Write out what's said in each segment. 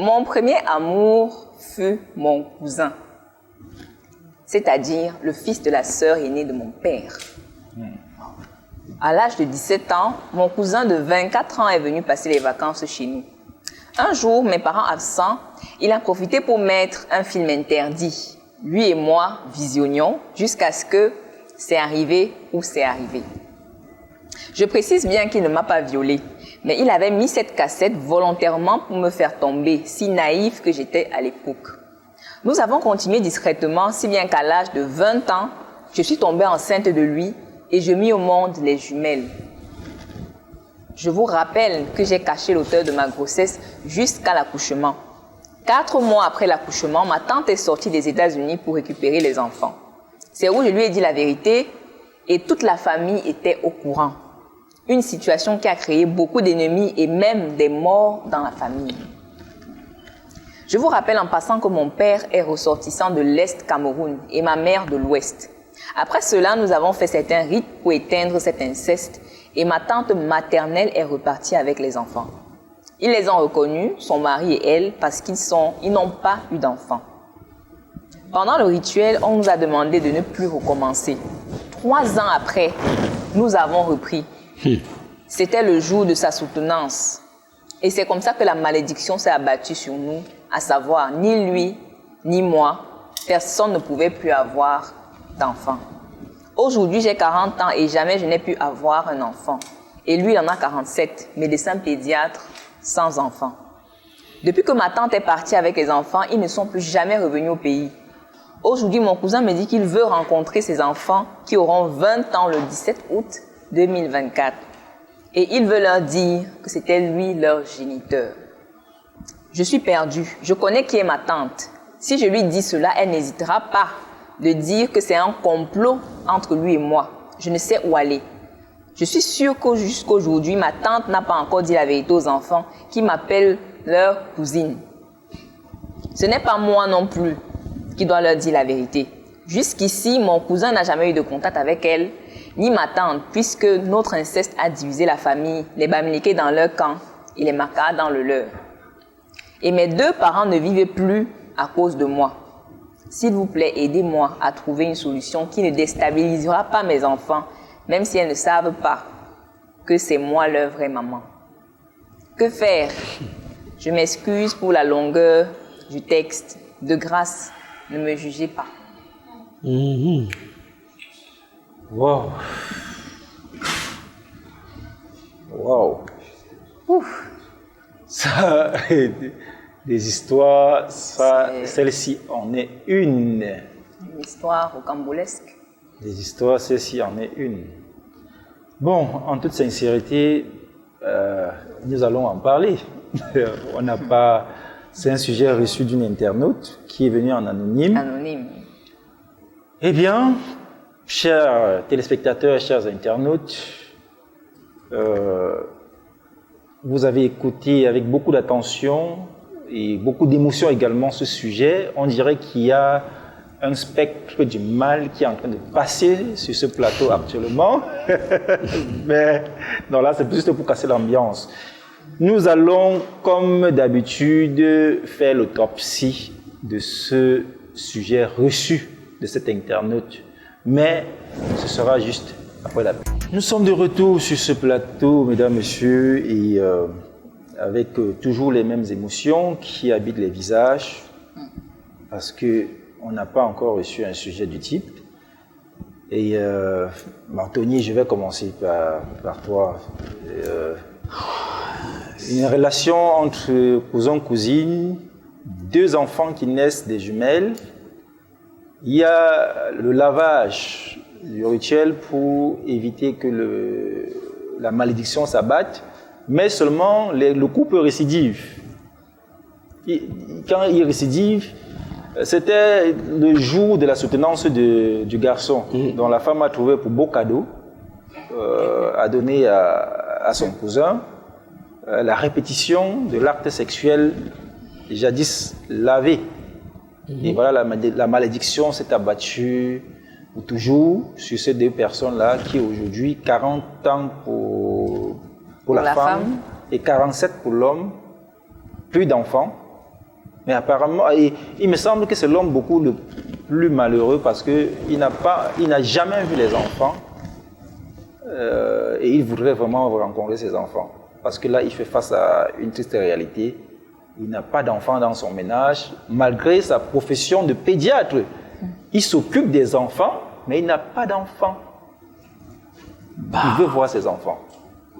Mon premier amour fut mon cousin, c'est-à-dire le fils de la sœur aînée de mon père. À l'âge de 17 ans, mon cousin de 24 ans est venu passer les vacances chez nous. Un jour, mes parents absents, il a profité pour mettre un film interdit. Lui et moi visionnions jusqu'à ce que c'est arrivé ou c'est arrivé. Je précise bien qu'il ne m'a pas violée, mais il avait mis cette cassette volontairement pour me faire tomber, si naïve que j'étais à l'époque. Nous avons continué discrètement, si bien qu'à l'âge de 20 ans, je suis tombée enceinte de lui et je mis au monde les jumelles. Je vous rappelle que j'ai caché l'auteur de ma grossesse jusqu'à l'accouchement. 4 mois après l'accouchement, ma tante est sortie des États-Unis pour récupérer les enfants. C'est où je lui ai dit la vérité et toute la famille était au courant. Une situation qui a créé beaucoup d'ennemis et même des morts dans la famille. Je vous rappelle en passant que mon père est ressortissant de l'Est Cameroun et ma mère de l'Ouest. Après cela, nous avons fait certains rites pour éteindre cet inceste et ma tante maternelle est repartie avec les enfants. Ils les ont reconnus, son mari et elle, parce qu'ils n'ont pas eu d'enfants. Pendant le rituel, on nous a demandé de ne plus recommencer. 3 ans après, nous avons repris. C'était le jour de sa soutenance. Et c'est comme ça que la malédiction s'est abattue sur nous, à savoir, ni lui, ni moi, personne ne pouvait plus avoir d'enfant. Aujourd'hui, j'ai 40 ans et jamais je n'ai pu avoir un enfant. Et lui, il en a 47, médecin pédiatre, sans enfant. Depuis que ma tante est partie avec les enfants, ils ne sont plus jamais revenus au pays. Aujourd'hui, mon cousin me dit qu'il veut rencontrer ses enfants qui auront 20 ans le 17 août 2024. Et il veut leur dire que c'était lui leur géniteur. Je suis perdue. Je connais qui est ma tante. Si je lui dis cela, elle n'hésitera pas de dire que c'est un complot entre lui et moi. Je ne sais où aller. Je suis sûre que jusqu'aujourd'hui, ma tante n'a pas encore dit la vérité aux enfants qui m'appellent leur cousine. Ce n'est pas moi non plus qui dois leur dire la vérité. Jusqu'ici, mon cousin n'a jamais eu de contact avec elle, ni ma tante, puisque notre inceste a divisé la famille, les Bamileke dans leur camp et les Maka dans le leur. Et mes 2 parents ne vivaient plus à cause de moi. S'il vous plaît, aidez-moi à trouver une solution qui ne déstabilisera pas mes enfants, même si elles ne savent pas que c'est moi leur vraie maman. Que faire? Je m'excuse pour la longueur du texte. De grâce, ne me jugez pas. Wow. Wow. Ouf. Ça, des histoires, ça, celle-ci en est une. Une histoire rocambolesque. Des histoires, celle-ci en est une. Bon, en toute sincérité, nous allons en parler. On n'a pas... C'est un sujet reçu d'une internaute qui est venue en anonyme. Anonyme. Eh bien, chers téléspectateurs, chers internautes, vous avez écouté avec beaucoup d'attention et beaucoup d'émotion également ce sujet. On dirait qu'il y a un spectre du mal qui est en train de passer sur ce plateau actuellement. Mais non, là, c'est juste pour casser l'ambiance. Nous allons, comme d'habitude, faire l'autopsie de ce sujet reçu de cet internaute. Mais ce sera juste après la pub. Nous sommes de retour sur ce plateau, mesdames, messieurs, et avec toujours les mêmes émotions qui habitent les visages, parce qu'on n'a pas encore reçu un sujet du type. Et Anthony, je vais commencer par toi. Une relation entre cousin-cousine, 2 enfants qui naissent des jumelles. Il y a le lavage du rituel pour éviter que la malédiction s'abatte, mais seulement le couple récidive. Quand il récidive, c'était le jour de la soutenance du garçon, dont la femme a trouvé pour beau cadeau à donner à son cousin. La répétition de l'acte sexuel jadis lavé. Et voilà, la malédiction s'est abattue pour toujours sur ces 2 personnes-là qui aujourd'hui 40 ans pour la femme et 47 pour l'homme, plus d'enfants. Mais apparemment, il me semble que c'est l'homme beaucoup le plus malheureux parce qu'il n'a jamais vu les enfants et il voudrait vraiment rencontrer ses enfants. Parce que là, il fait face à une triste réalité. Il n'a pas d'enfants dans son ménage, malgré sa profession de pédiatre. Il s'occupe des enfants, mais il n'a pas d'enfants. Il veut voir ses enfants.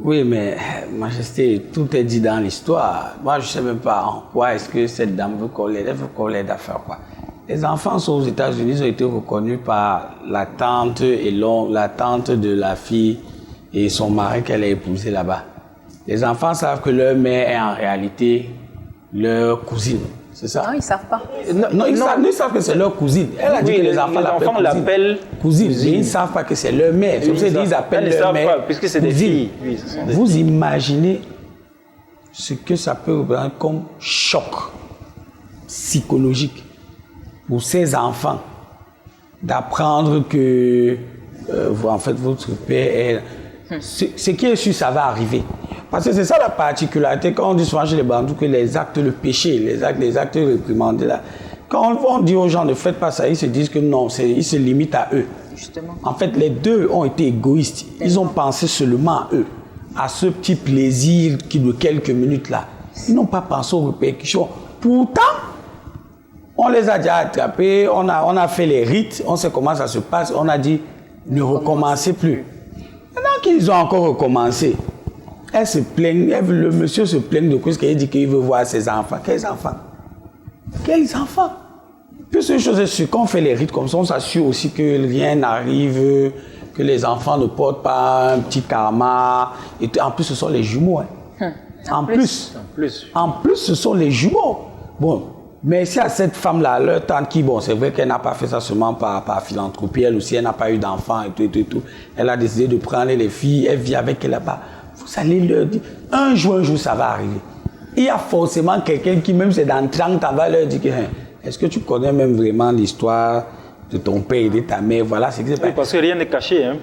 Oui, mais Majesté, tout est dit dans l'histoire. Moi, je ne sais même pas en quoi est-ce que cette dame veut qu'on l'aide. Elle veut qu'on l'aide à faire quoi. Les enfants sont aux États-Unis, ils ont été reconnus par la tante la tante de la fille et son mari qu'elle a épousé là-bas. Les enfants savent que leur mère est en réalité leur cousine. C'est ça? Non, ils ne savent pas. Non, ils savent que c'est leur cousine. Elle a dit que les enfants l'appellent cousine. Mais ils ne savent pas que c'est leur mère. C'est pour ça qu'ils appellent leur mère pas, puisque c'est des filles. Oui, vous imaginez ce que ça peut représenter comme choc psychologique pour ces enfants d'apprendre que en fait, votre père est... Ce qui est sûr, ça va arriver. Parce que c'est ça la particularité. Quand on dit souvent chez les bandous que les actes, le péché, les actes réprimandés, là, quand on dit aux gens ne faites pas ça, ils se disent que non, ils se limitent à eux. Justement. En fait, les deux ont été égoïstes. Ils ont pensé seulement à eux, à ce petit plaisir de quelques minutes là. Ils n'ont pas pensé aux répercussions. Pourtant, on les a déjà attrapés, on a fait les rites, on sait comment ça se passe, on a dit ne recommencez plus. Maintenant qu'ils ont encore recommencé, elle se plaigne, le monsieur se plaigne de quoi, qu'il dit qu'il veut voir ses enfants. Quels enfants? Quels enfants? Puis une chose est sûre, quand on fait les rites comme ça, on s'assure aussi que rien n'arrive, que les enfants ne portent pas un petit karma. Et en plus, ce sont les jumeaux. Hein. En plus, ce sont les jumeaux. Bon, mais c'est à cette femme-là, leur tante qui, bon, c'est vrai qu'elle n'a pas fait ça seulement par philanthropie, elle aussi, elle n'a pas eu d'enfants et tout. Elle a décidé de prendre les filles, elle vit avec elles là-bas. Vous allez leur dire, un jour, ça va arriver. Il y a forcément quelqu'un qui, même c'est dans 30 ans, va leur dire que, est-ce que tu connais même vraiment l'histoire de ton père et de ta mère? Voilà, c'est que c'est oui, parce que rien n'est caché. Hein.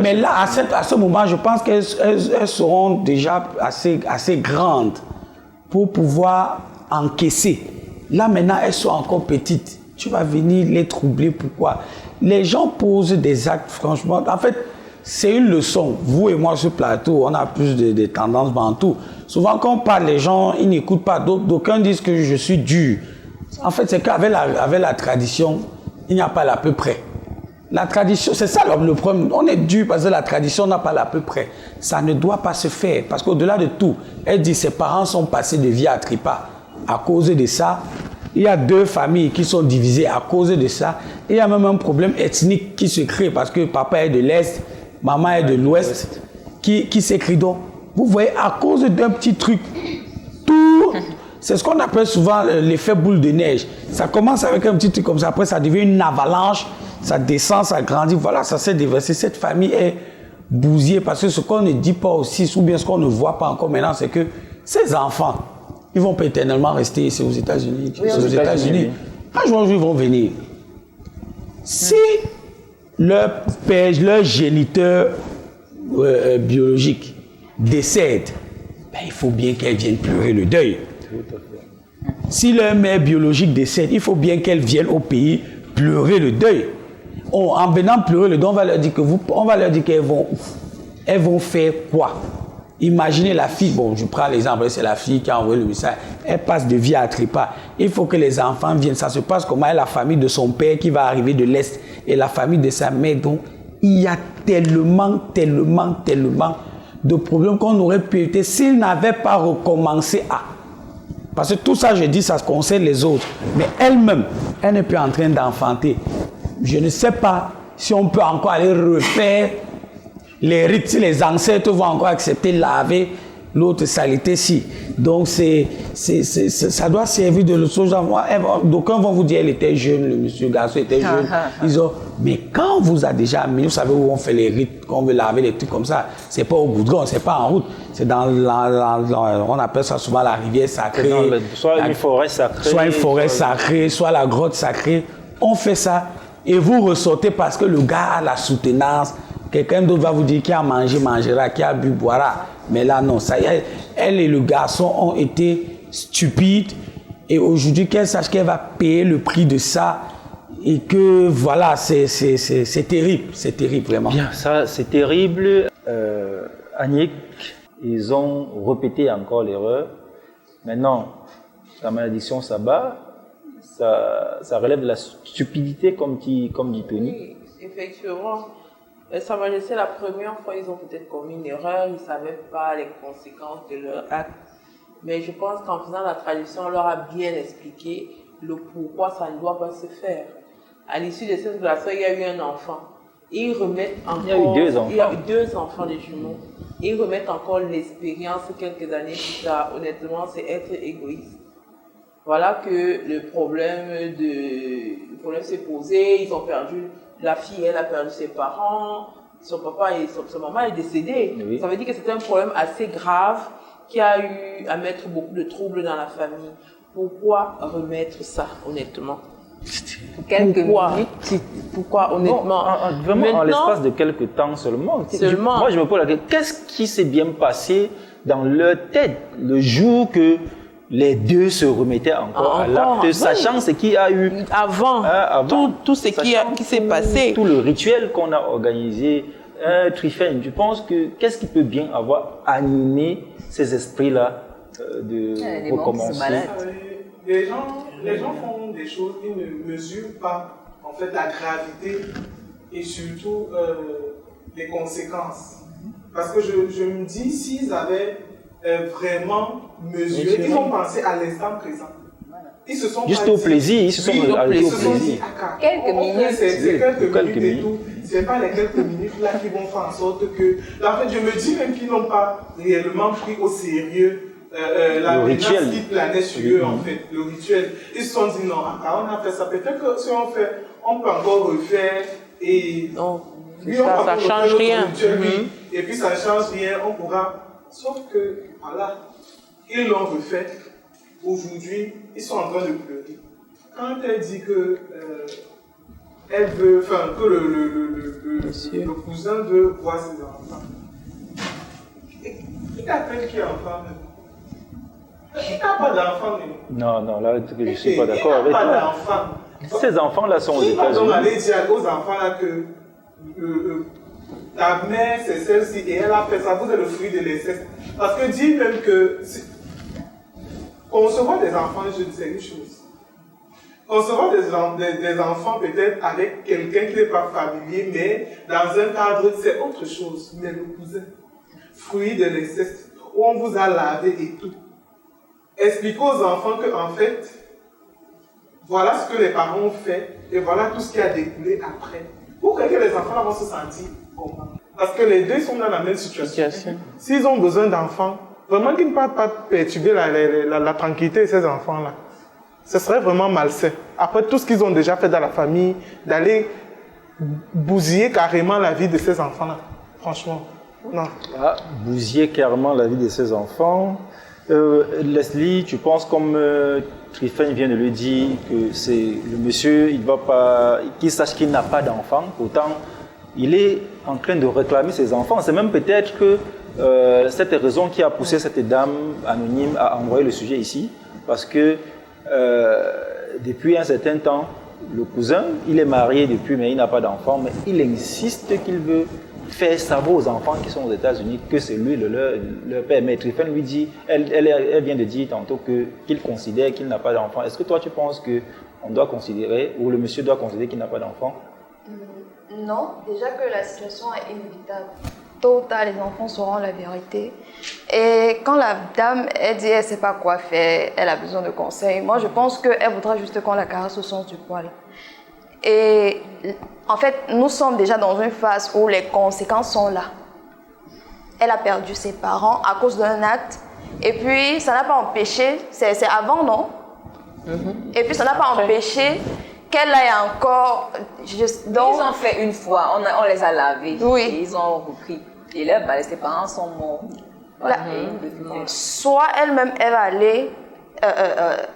Mais là, à ce moment, je pense qu'elles seront déjà assez grandes pour pouvoir encaisser. Là, maintenant, elles sont encore petites. Tu vas venir les troubler. Pourquoi? Les gens posent des actes, franchement. En fait, c'est une leçon. Vous et moi, sur ce plateau, on a plus de tendances bantoues. Souvent, quand on parle, les gens, ils n'écoutent pas. D'aucuns disent que je suis dur. En fait, c'est qu'avec la tradition, il n'y a pas l'à peu près. La tradition, c'est ça le problème. On est dur parce que la tradition n'a pas l'à peu près. Ça ne doit pas se faire. Parce qu'au-delà de tout, elle dit ses parents sont passés de vie à trépas. À cause de ça, il y a 2 familles qui sont divisées à cause de ça. Il y a même un problème ethnique qui se crée parce que papa est de l'Est, maman est de l'Ouest, qui s'écrit donc. Vous voyez, à cause d'un petit truc, tout, c'est ce qu'on appelle souvent l'effet boule de neige. Ça commence avec un petit truc comme ça, après ça devient une avalanche, ça descend, ça grandit, voilà, ça s'est déversé. Cette famille est bousillée parce que ce qu'on ne dit pas aussi, ou bien ce qu'on ne voit pas encore maintenant, c'est que ces enfants, ils vont pas éternellement rester ici aux États-Unis. Oui, aux États-Unis. Un jour, ils vont venir. Si leur père, leur géniteur biologique décède, ben, il faut bien qu'elle vienne pleurer le deuil. Si leur mère biologique décède, il faut bien qu'elle vienne au pays pleurer le deuil. En venant pleurer le deuil, on va leur dire qu'elles vont faire quoi? Imaginez la fille, bon, je prends l'exemple, c'est la fille qui a envoyé le message, elle passe de vie à trépas. Il faut que les enfants viennent. Ça se passe comment? La famille de son père qui va arriver de l'Est et la famille de sa mère. Donc, il y a tellement de problèmes qu'on aurait pu éviter s'ils n'avaient pas recommencé à. Parce que tout ça, je dis, ça concerne les autres. Mais elle-même, elle n'est plus en train d'enfanter. Je ne sais pas si on peut encore aller refaire les rites, si les ancêtres vont encore accepter laver l'autre saleté-ci. Donc, ça doit servir de leçon. D'aucuns vont vous dire, elle était jeune, le monsieur garçon était jeune. Mais quand on vous a déjà mis, vous savez où on fait les rites, quand on veut laver les trucs comme ça, c'est pas au goudron, c'est pas en route, c'est dans on appelle ça souvent la rivière sacrée. Soit une forêt sacrée. Soit une forêt sacrée, soit la grotte sacrée. On fait ça et vous ressortez parce que le gars a la soutenance. Quelqu'un d'autre va vous dire qui a mangé, mangera, qui a bu, boira. Mais là, non. Ça y est, elle et le garçon ont été stupides. et aujourd'hui qu'elle sache qu'elle va payer le prix de ça et que voilà, c'est terrible vraiment. Bien, ça c'est terrible. Annick, ils ont répété encore l'erreur. Maintenant, la malédiction s'abat, ça relève de la stupidité comme dit Tony. Oui, effectivement. Sa Majesté, la première fois, ils ont peut-être commis une erreur, ils ne savaient pas les conséquences de leur acte. Mais je pense qu'en faisant la traduction, on leur a bien expliqué le pourquoi ça ne doit pas se faire. À l'issue de cette relation, il y a eu un enfant. Et ils remettent encore... Il y a eu 2 enfants. Il y a eu 2 enfants, des jumeaux. Et ils remettent encore l'expérience quelques années plus tard. Honnêtement, c'est être égoïste. Voilà que le problème s'est posé. Ils ont perdu... La fille, elle a perdu ses parents. Son papa et son maman est décédé. Oui. Ça veut dire que c'était un problème assez grave qui a eu à mettre beaucoup de troubles dans la famille. Pourquoi remettre ça, honnêtement? Pourquoi honnêtement? Vraiment, en l'espace de quelques temps seulement. Moi, je me pose la question, qu'est-ce qui s'est bien passé dans leur tête le jour que les 2 se remettaient encore à l'acte, sachant ce qu'il y a eu avant tout ce qui s'est passé. Tout le rituel qu'on a organisé. Tryphène, tu penses que qu'est-ce qui peut bien avoir animé ces esprits-là de recommencer? Les gens font des choses, ils ne mesurent pas en fait la gravité et surtout les conséquences. Parce que je me dis, s'ils avaient vraiment mesuré, ils ont pensé à l'instant présent. Ils se sont juste au plaisir, ils se sont arrêtés au plaisir. Quelques minutes. C'est quelques minutes et tout. C'est pas les quelques minutes là qui vont faire en sorte que. En fait, je me dis même qu'ils n'ont pas réellement pris au sérieux la menace qui planait sur eux, en fait, le rituel. Ils se sont dit non, on a fait ça. Peut-être que si on fait, on peut encore refaire et. Non, ça ne change rien. Rituel, et puis ça ne change rien, on pourra. Sauf que, voilà, ils l'ont refait. Aujourd'hui, ils sont en train de pleurer. Quand elle dit que elle veut, enfin, que le cousin veut voir ses enfants, il appelle qui enfant même? Il n'a pas d'enfant même. Non, là, je ne suis pas d'accord avec toi. Il n'a pas d'enfant. Ces enfants-là sont aux États-Unis. Qui va donc aller dire aux enfants là que ta mère c'est celle-ci et elle a fait ça, vous êtes le fruit de l'inceste. Parce que dit même que concevoir des enfants, c'est une chose. Concevoir des enfants peut-être avec quelqu'un qui n'est pas familier, mais dans un cadre, c'est autre chose. Mais le cousin, fruit de l'inceste, où on vous a lavé et tout. Expliquez aux enfants que en fait, voilà ce que les parents ont fait et voilà tout ce qui a découlé après. Pour que les enfants vont se sentir comment? Parce que les 2 sont dans la même situation. S'ils ont besoin d'enfants, vraiment qu'ils ne peuvent pas perturber la tranquillité de ces enfants-là. Ce serait vraiment malsain. Après tout ce qu'ils ont déjà fait dans la famille, d'aller bousiller carrément la vie de ces enfants-là. Franchement, non. Bousiller carrément la vie de ces enfants. Leslie, tu penses comme Tryphène vient de le dire, que c'est le monsieur, il ne va pas, qu'il sache qu'il n'a pas d'enfant, pourtant il est en train de réclamer ses enfants. C'est même peut-être que cette raison qui a poussé cette dame anonyme à envoyer le sujet ici, parce que depuis un certain temps, le cousin, il est marié depuis, mais il n'a pas d'enfant, mais il insiste qu'il veut faire savoir aux enfants qui sont aux États-Unis que c'est lui leur père. Mais Tryphène lui dit, elle vient de dire tantôt qu'il considère qu'il n'a pas d'enfant. Est-ce que toi tu penses qu'on doit considérer, ou le monsieur doit considérer qu'il n'a pas d'enfant? Non, déjà que la situation est inévitable. Tôt ou tard, les enfants sauront la vérité. Et quand la dame, elle dit, elle ne sait pas quoi faire, elle a besoin de conseils, moi je pense qu'elle voudra juste qu'on la caresse au sens du poil. Et en fait, nous sommes déjà dans une phase où les conséquences sont là. Elle a perdu ses parents à cause d'un acte. Et puis, ça n'a pas empêché, c'est avant, non? Et puis, ça n'a pas empêché qu'elle aille encore... Donc, ils ont fait une fois, on les a lavés. Oui. Et ils ont repris. Et là, ses parents sont morts. Soit elle-même, elle va aller...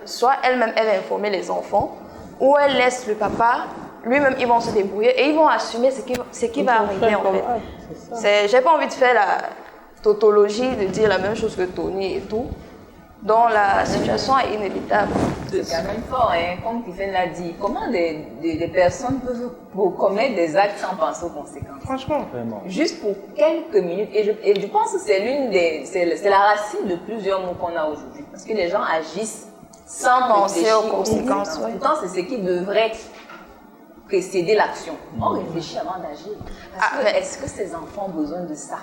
soit elle-même, elle va informer les enfants, ou elle laisse le papa, lui-même, ils vont se débrouiller et ils vont assumer ce qui va arriver, en fait. J'ai pas envie de faire la tautologie, de dire la même chose que Tony et tout. Donc, la situation est inévitable. C'est quand même fort, hein, comme Tiffen l'a dit. Comment des personnes peuvent commettre des actes sans penser aux conséquences? Franchement. Vraiment. Juste pour quelques minutes. Et je pense que c'est la racine de plusieurs mots qu'on a aujourd'hui. Parce que les gens agissent sans penser réfléchir aux conséquences. Oui. Pourtant, c'est ce qui devrait précéder l'action. On réfléchit avant d'agir. Est-ce que ces enfants ont besoin de ça?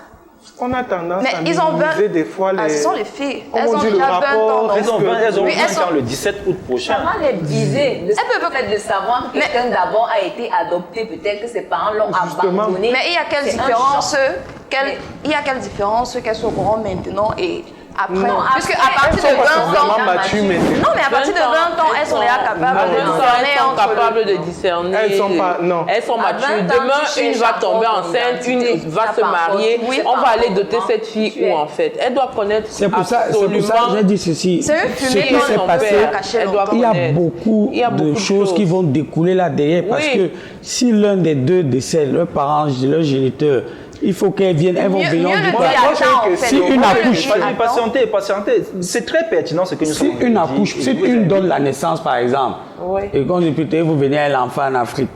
On a tendance à ils ont minimiser des fois les... ce sont les filles. Comme Elles on ont dit, le déjà 20 ans. rapport, donc- Elles ont 20 Oui, elles ans sont- le 17 août prochain. Comment les biaiser? Le peuvent- fait de savoir que quelqu'un d'abord a été adopté, peut-être que ses parents l'ont Justement. abandonné. Mais il y a quelle C'est un différence choc. Il y a quelle différence qu'elles soient au courant maintenant et après? Non, Puisque après, à partir Elles de sont 20 pas ans... suffisamment matures maintenant. Non, mais à partir de 20 ans, elles sont déjà capables de discerner Elles sont entre capables de discerner. Elles sont pas- non. Elles sont À 20 matures. ans, Demain, tu une cherches va tomber encore ton enceinte, une identité. va Tu se sais pas marier. encore, tu sais On pas va aller encore doter comment cette fille tu es. où, en fait? Elle doit connaître C'est pour ça que absolument. j'ai dit ceci. C'est eux Ce fumés qui dans s'est son passé, père, caché elle doit longtemps. il y a connaître. beaucoup Il y a beaucoup de de choses qui choses. vont découler là derrière parce Oui. que si l'un des deux décède, leur parent, leur géniteur, il faut qu'elles viennent, elles vont Mieux venir le du dire pas. à temps, en fait. Si une accouche, Vas-y, patientez. C'est très pertinent ce que nous Si sommes une en train de accouche, dire. si Vous une avez donne dit- la naissance par exemple, Oui. et qu'on dit putain, vous venez à l'enfant en Afrique,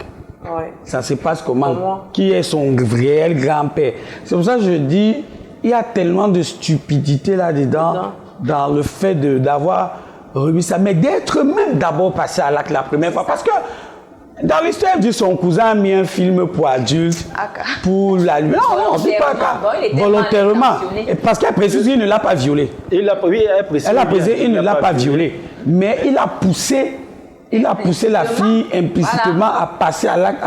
Ouais. ça se passe comment? Comment? Qui est son réel grand-père? C'est pour ça que je dis, il y a tellement de stupidité là-dedans, dans le fait d'avoir remis ça, mais d'être même d'abord passé à l'acte la première fois. Parce que dans l'histoire, dit son cousin a mis un film pour adultes, pour la lui. Non, c'est pas Volontairement, volontairement. il était mal intentionné. Et parce qu'elle précise, il ne l'a pas violée. Oui, elle précise. Elle a précisé, il ne l'a pas violée. violée. Mais il a poussé la fille implicitement à passer à l'acte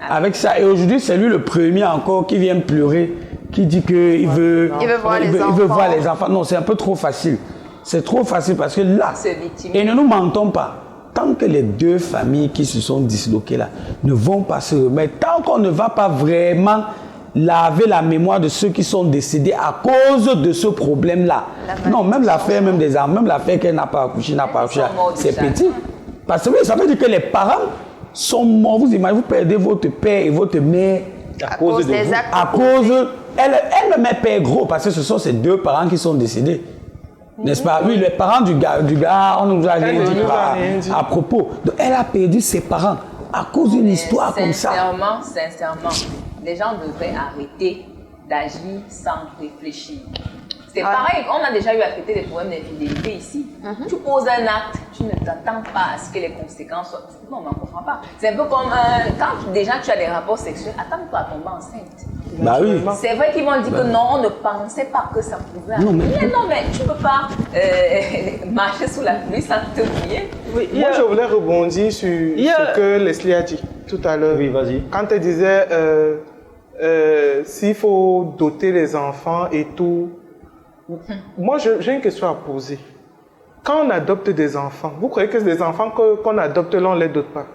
avec ça. Et aujourd'hui, c'est lui le premier encore qui vient pleurer, qui dit qu'il veut, Il veut voir les il veut enfants. voir les enfants. Non, c'est un peu trop facile. C'est trop facile parce que là, Se victimiser. et ne nous mentons pas, tant que les deux familles qui se sont disloquées là ne vont pas se remettre, tant qu'on ne va pas vraiment laver la mémoire de ceux qui sont décédés à cause de ce problème-là. Non, même l'affaire des enfants, même l'affaire qu'elle n'a pas accouché, c'est petit. Parce que oui, ça veut dire que les parents sont morts. Vous imaginez, vous perdez votre père et votre mère À cause de des vous. actes À cause, elle met père gros parce que ce sont ses deux parents qui sont décédés. N'est-ce pas? Oui, les parents du gars, on nous a rien dit à propos. Donc, elle a perdu ses parents à cause d'une histoire comme ça. Sincèrement, les gens devraient arrêter d'agir sans réfléchir. C'est pareil, on a déjà eu à traiter des problèmes d'infidélité ici. Tu poses un acte, tu ne t'attends pas à ce que les conséquences soient... Non, on n'en comprend pas. C'est un peu comme quand déjà tu as des rapports sexuels, attends-toi à tomber enceinte. Bah oui. C'est vrai qu'ils vont dire que non, on ne pensait pas que ça pouvait arriver. Non, mais tu ne peux pas marcher sous la pluie sans te mouiller. Oui, moi, je voulais rebondir sur ce que Leslie a dit tout à l'heure. Oui, vas-y. Quand elle disait s'il faut doter les enfants et tout. Moi, j'ai une question à poser. Quand on adopte des enfants, vous croyez que les enfants qu'on adopte là, on ne les dote pas?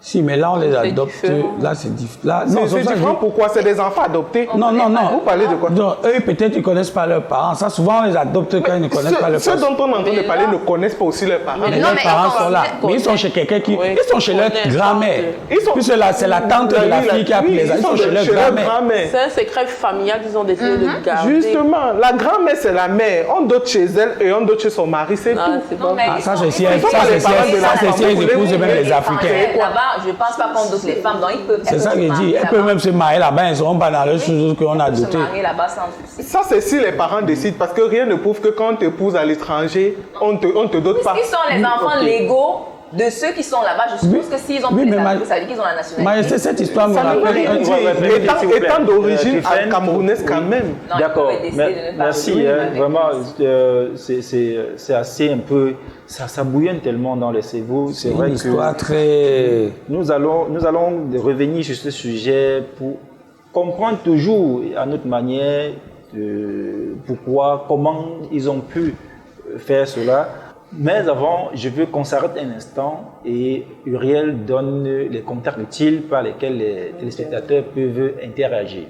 Si, mais là, on les adopte. différent. Là, c'est différent. Non, C'est différent. Pourquoi? C'est des enfants adoptés. Non. Vous parlez de quoi? Non, eux, peut-être, ils ne connaissent pas leurs parents. Ça, souvent, on les adopte quand ils ne connaissent pas leurs Ceux parents. dont on est en train de parler ne connaissent pas aussi leurs parents. Mais Non, leurs mais parents attends, sont là. on Mais ils sont chez quelqu'un qui. Oui, Ils sont chez leur connaissent. grand-mère. Ils sont- Puisque là, c'est la tante de la fille qui a pris les ils Ils sont sont chez leur grand-mère. grand-mère. C'est un secret familial qu'ils ont décidé de garder. Justement, la grand-mère, c'est la mère. On dote chez elle et on dote chez son mari, c'est Ah, tout. c'est Non, bon. mais Ah, ça, ils c'est sont- si ils elles sont ça, pas c'est les si parents elles- de ça, c'est l'enfant. si elles épousent même les Enfin, Africains. Là-bas, je ne pense pas qu'on doute les femmes, donc ils peuvent. C'est ça que je dis. Elles peuvent même se marier là-bas, elles ne seront pas dans le chose qu'on a se doté. marier là-bas sans souci. Ça, c'est si les parents décident, parce que rien ne prouve que quand on t'épouse à l'étranger, on te dote pas. Ils sont les enfants Ok. légaux de ceux qui sont là-bas. Je suppose Oui. que s'ils ont Oui, pris les mais adultes, ça veut dire qu'ils ont la nationalité. Majesté, cette histoire me Ça ne veut rappelle rien un dire. répétez, s'il vous plaît. Étant d'origine Tiffen, camerounaise quand même. Non, ils D'accord, peuvent décider de ne pas merci. venir Hein, avec vraiment, nous. c'est assez un peu. Ça bouillonne tellement dans les cerveaux. C'est une vrai histoire que très. nous allons revenir sur ce sujet pour comprendre toujours à notre manière pourquoi, comment ils ont pu faire cela. Mais avant, je veux qu'on s'arrête un instant et Uriel donne les contacts utiles par lesquels les téléspectateurs peuvent interagir.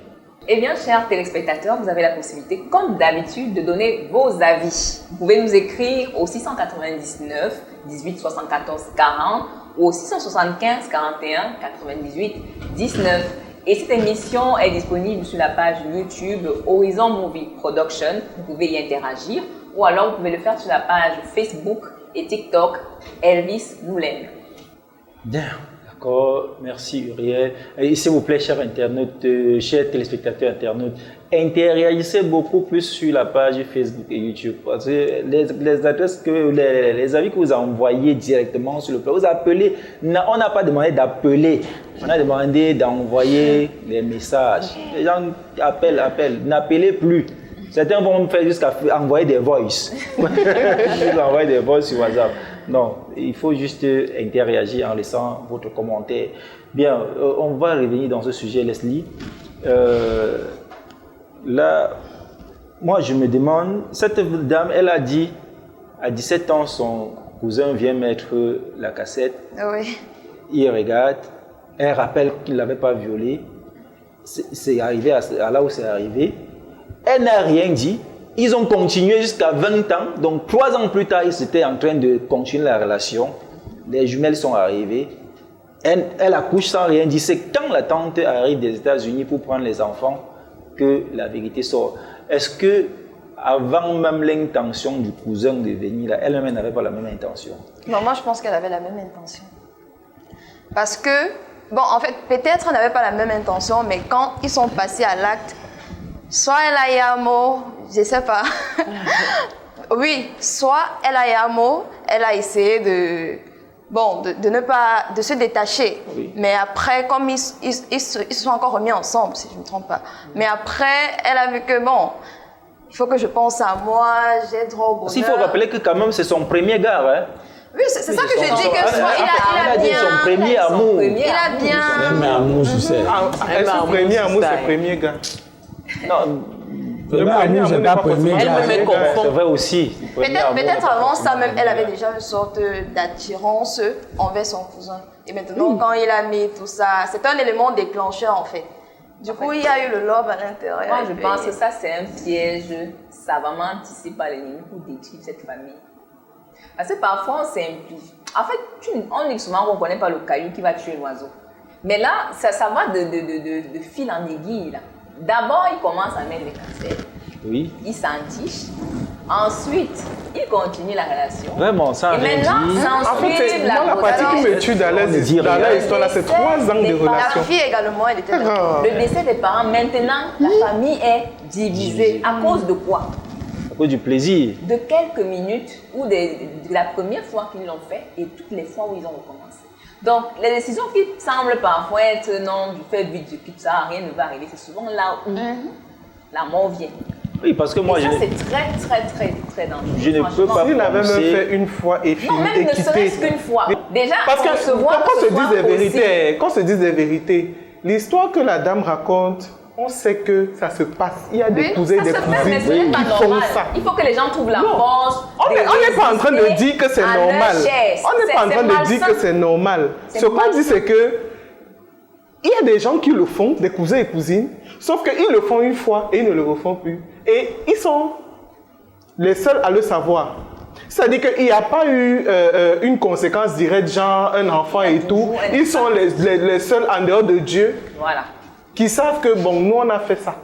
Eh bien, chers téléspectateurs, vous avez la possibilité, comme d'habitude, de donner vos avis. Vous pouvez nous écrire au 699 18 74 40 ou au 675 41 98 19. Et cette émission est disponible sur la page YouTube Horizon Movie Production. Vous pouvez y interagir ou alors vous pouvez le faire sur la page Facebook et TikTok, Elvis Moulen. Bien, d'accord. Merci Uriel. Et s'il vous plaît, chers internautes, chers téléspectateurs internautes, interagissez beaucoup plus sur la page Facebook et YouTube. Parce que les adresses les avis que vous envoyez directement sur le plat, vous appelez. On n'a pas demandé d'appeler. On a demandé d'envoyer des messages. Les gens appellent. N'appelez plus. Certains vont me faire jusqu'à envoyer des voices. Envoyer des voices sur WhatsApp. Non, il faut juste interagir en laissant votre commentaire. Bien, on va revenir dans ce sujet, Leslie. Là, moi je me demande, cette dame, elle a dit, à 17 ans, son cousin vient mettre la cassette. Oui. Il regarde, elle rappelle qu'il ne l'avait pas violée. C'est arrivé à là où c'est arrivé. Elle n'a rien dit. Ils ont continué jusqu'à 20 ans. Donc 3 ans plus tard, ils étaient en train de continuer la relation. Les jumelles sont arrivées. Elle accouche sans rien dire. C'est quand la tante arrive des États-Unis pour prendre les enfants que la vérité sort. Est-ce que avant même l'intention du cousin de venir là, elle-même n'avait pas la même intention? Non, moi je pense qu'elle avait la même intention. Parce que, bon, en fait, peut-être elle n'avait pas la même intention, mais quand ils sont passés à l'acte, soit elle a eu un mot, je ne sais pas. Oui, soit elle a eu un mot, elle a essayé de ne pas, de se détacher. Oui. Mais après, comme ils se sont encore remis ensemble, si je ne me trompe pas. Mais après, elle a vu que bon, il faut que je pense à moi, j'ai droit au bonheur. Il faut rappeler que quand même c'est son premier gars, hein? Oui, c'est ça que je dis, que soit il a dit bien... son premier amour. Il a bien... Même amour, je sais. Est-ce que premier amour, c'est premier gars? Non, Premier amour, j'ai pas premier Elle gars. me confond. c'est vrai aussi. Peut-être avant ça même, elle avait déjà une sorte d'attirance envers son cousin. Et maintenant, quand il a mis tout ça, c'est un élément déclencheur en fait. Du coup, il y a eu le love à l'intérieur. Moi, je pense que ça, c'est un piège savamment anticipé par l'ennemi pour détruire cette famille. Parce que parfois, on s'implique. En fait, on dit souvent qu'on ne connaît pas le caillou qui va tuer l'oiseau. Mais là, ça va de fil en aiguille. D'abord, il commence à mettre les cassettes. Oui. Il s'entiche. Ensuite, il continue la relation. Vraiment, ça Et maintenant, En fait, s'ensuit moi, la partie qui me tue dans l'histoire, là, c'est 3 ans de La relation. fille également, elle était d'accord. Le décès des parents, maintenant, la famille est divisée. À cause de quoi? À cause du plaisir. De quelques minutes ou de la première fois qu'ils l'ont fait et toutes les fois où ils ont recommencé. Donc, les décisions qui semblent parfois être non, du fait vite, ça, rien ne va arriver, c'est souvent là où la mort vient. Oui, parce que moi, et ça, c'est très dangereux. je ne peux pas S'il avait même penser... fait une fois et fini Non, même et ne quitté. serait-ce qu'une fois. Déjà, Parce que se voit qu'on se dise des possible. vérités, qu'on se dise des vérités, l'histoire que la dame raconte, on sait que ça se passe. Il y a des cousins et des Ça se fait, mais cousines ce n'est pas qui font normal. ça. Il faut que les gens trouvent la Non. force. On n'est pas en train de dire que c'est normal. On n'est pas en train de dire que c'est normal. Ce qu'on dit, c'est que il y a des gens qui le font, des cousins et cousines, sauf qu'ils le font une fois et ils ne le refont plus. Et ils sont les seuls à le savoir. C'est-à-dire qu'il n'y a pas eu une conséquence directe, genre un enfant et tout. Ils sont les seuls en dehors de Dieu Voilà. qui savent que, bon, nous, on a fait ça.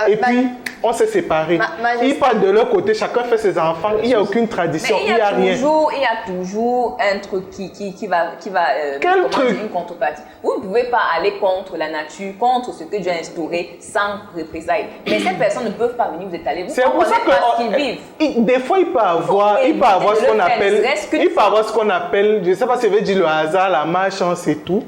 Et puis, on s'est séparés. Ils partent de leur côté, chacun fait ses enfants, il n'y a aucune tradition, Mais il n'y a rien. il y a toujours un truc qui va Quel truc? une contrepartie. Vous ne pouvez pas aller contre la nature, contre ce que Dieu a instauré sans représailles. Mais ces personnes ne peuvent pas venir vous étaler. Vous C'est pour ça comprenez pas ce qu'ils vivent. des fois, il peut avoir ce qu'on appelle, je ne sais pas si je vais dire le hasard, la malchance et tout.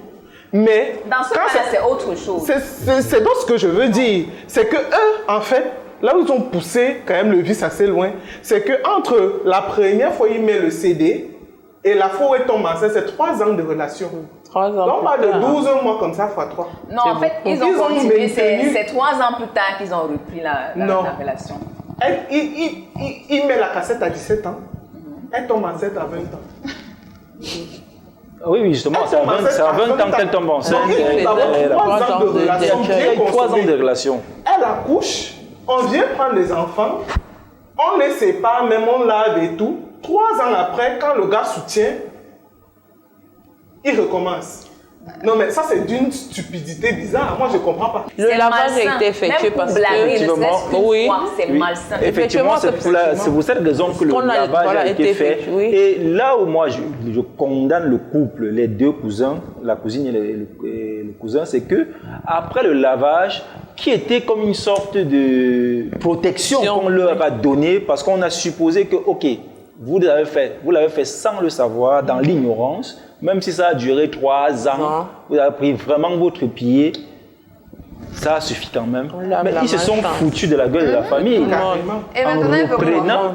Mais Dans ce cas-là, c'est autre chose. c'est donc ce que je veux dire. C'est que eux, en fait, là où ils ont poussé quand même le vice assez loin, c'est que entre la première fois où il met le CD et la fois où il tombe enceinte, c'est 3 ans de relation. 3 ans. Donc, on parle de 12 mois comme ça, fois 3. Non, en fait, ils ont continué. C'est 3 ans plus tard qu'ils ont repris la relation. Il met la cassette à 17 ans. Elle tombe enceinte à 20 ans. Oui, justement, c'est à 20 ans qu'elle tombe enceinte. Il y a 3 ans de relation. Il y a 3 ans de relation. Elle accouche, on vient prendre les enfants, on les sépare, même on lave et tout. 3 ans après, quand le gars soutient, il recommence. Non, mais ça, c'est d'une stupidité bizarre. Moi, je comprends pas. Le C'est lavage malsain. a été effectué Même pour parce blaguer, que... ne serait-ce qu'une Oui. fois, c'est Oui. malsain. Effectivement, c'est pour cette raison que le Qu'on a- lavage voilà, a été fait. effectué, oui. Et là où moi, je condamne le couple, les deux cousins, la cousine et le cousin, c'est que après le lavage, qui était comme une sorte de protection qu'on leur a donnée, parce qu'on a supposé que, ok, vous l'avez fait sans le savoir, dans l'ignorance, même si ça a duré 3 ans, vous avez pris vraiment votre pied, ça suffit quand même. Mais ils se sont foutus de la gueule de la famille. Et maintenant, il veut quoi?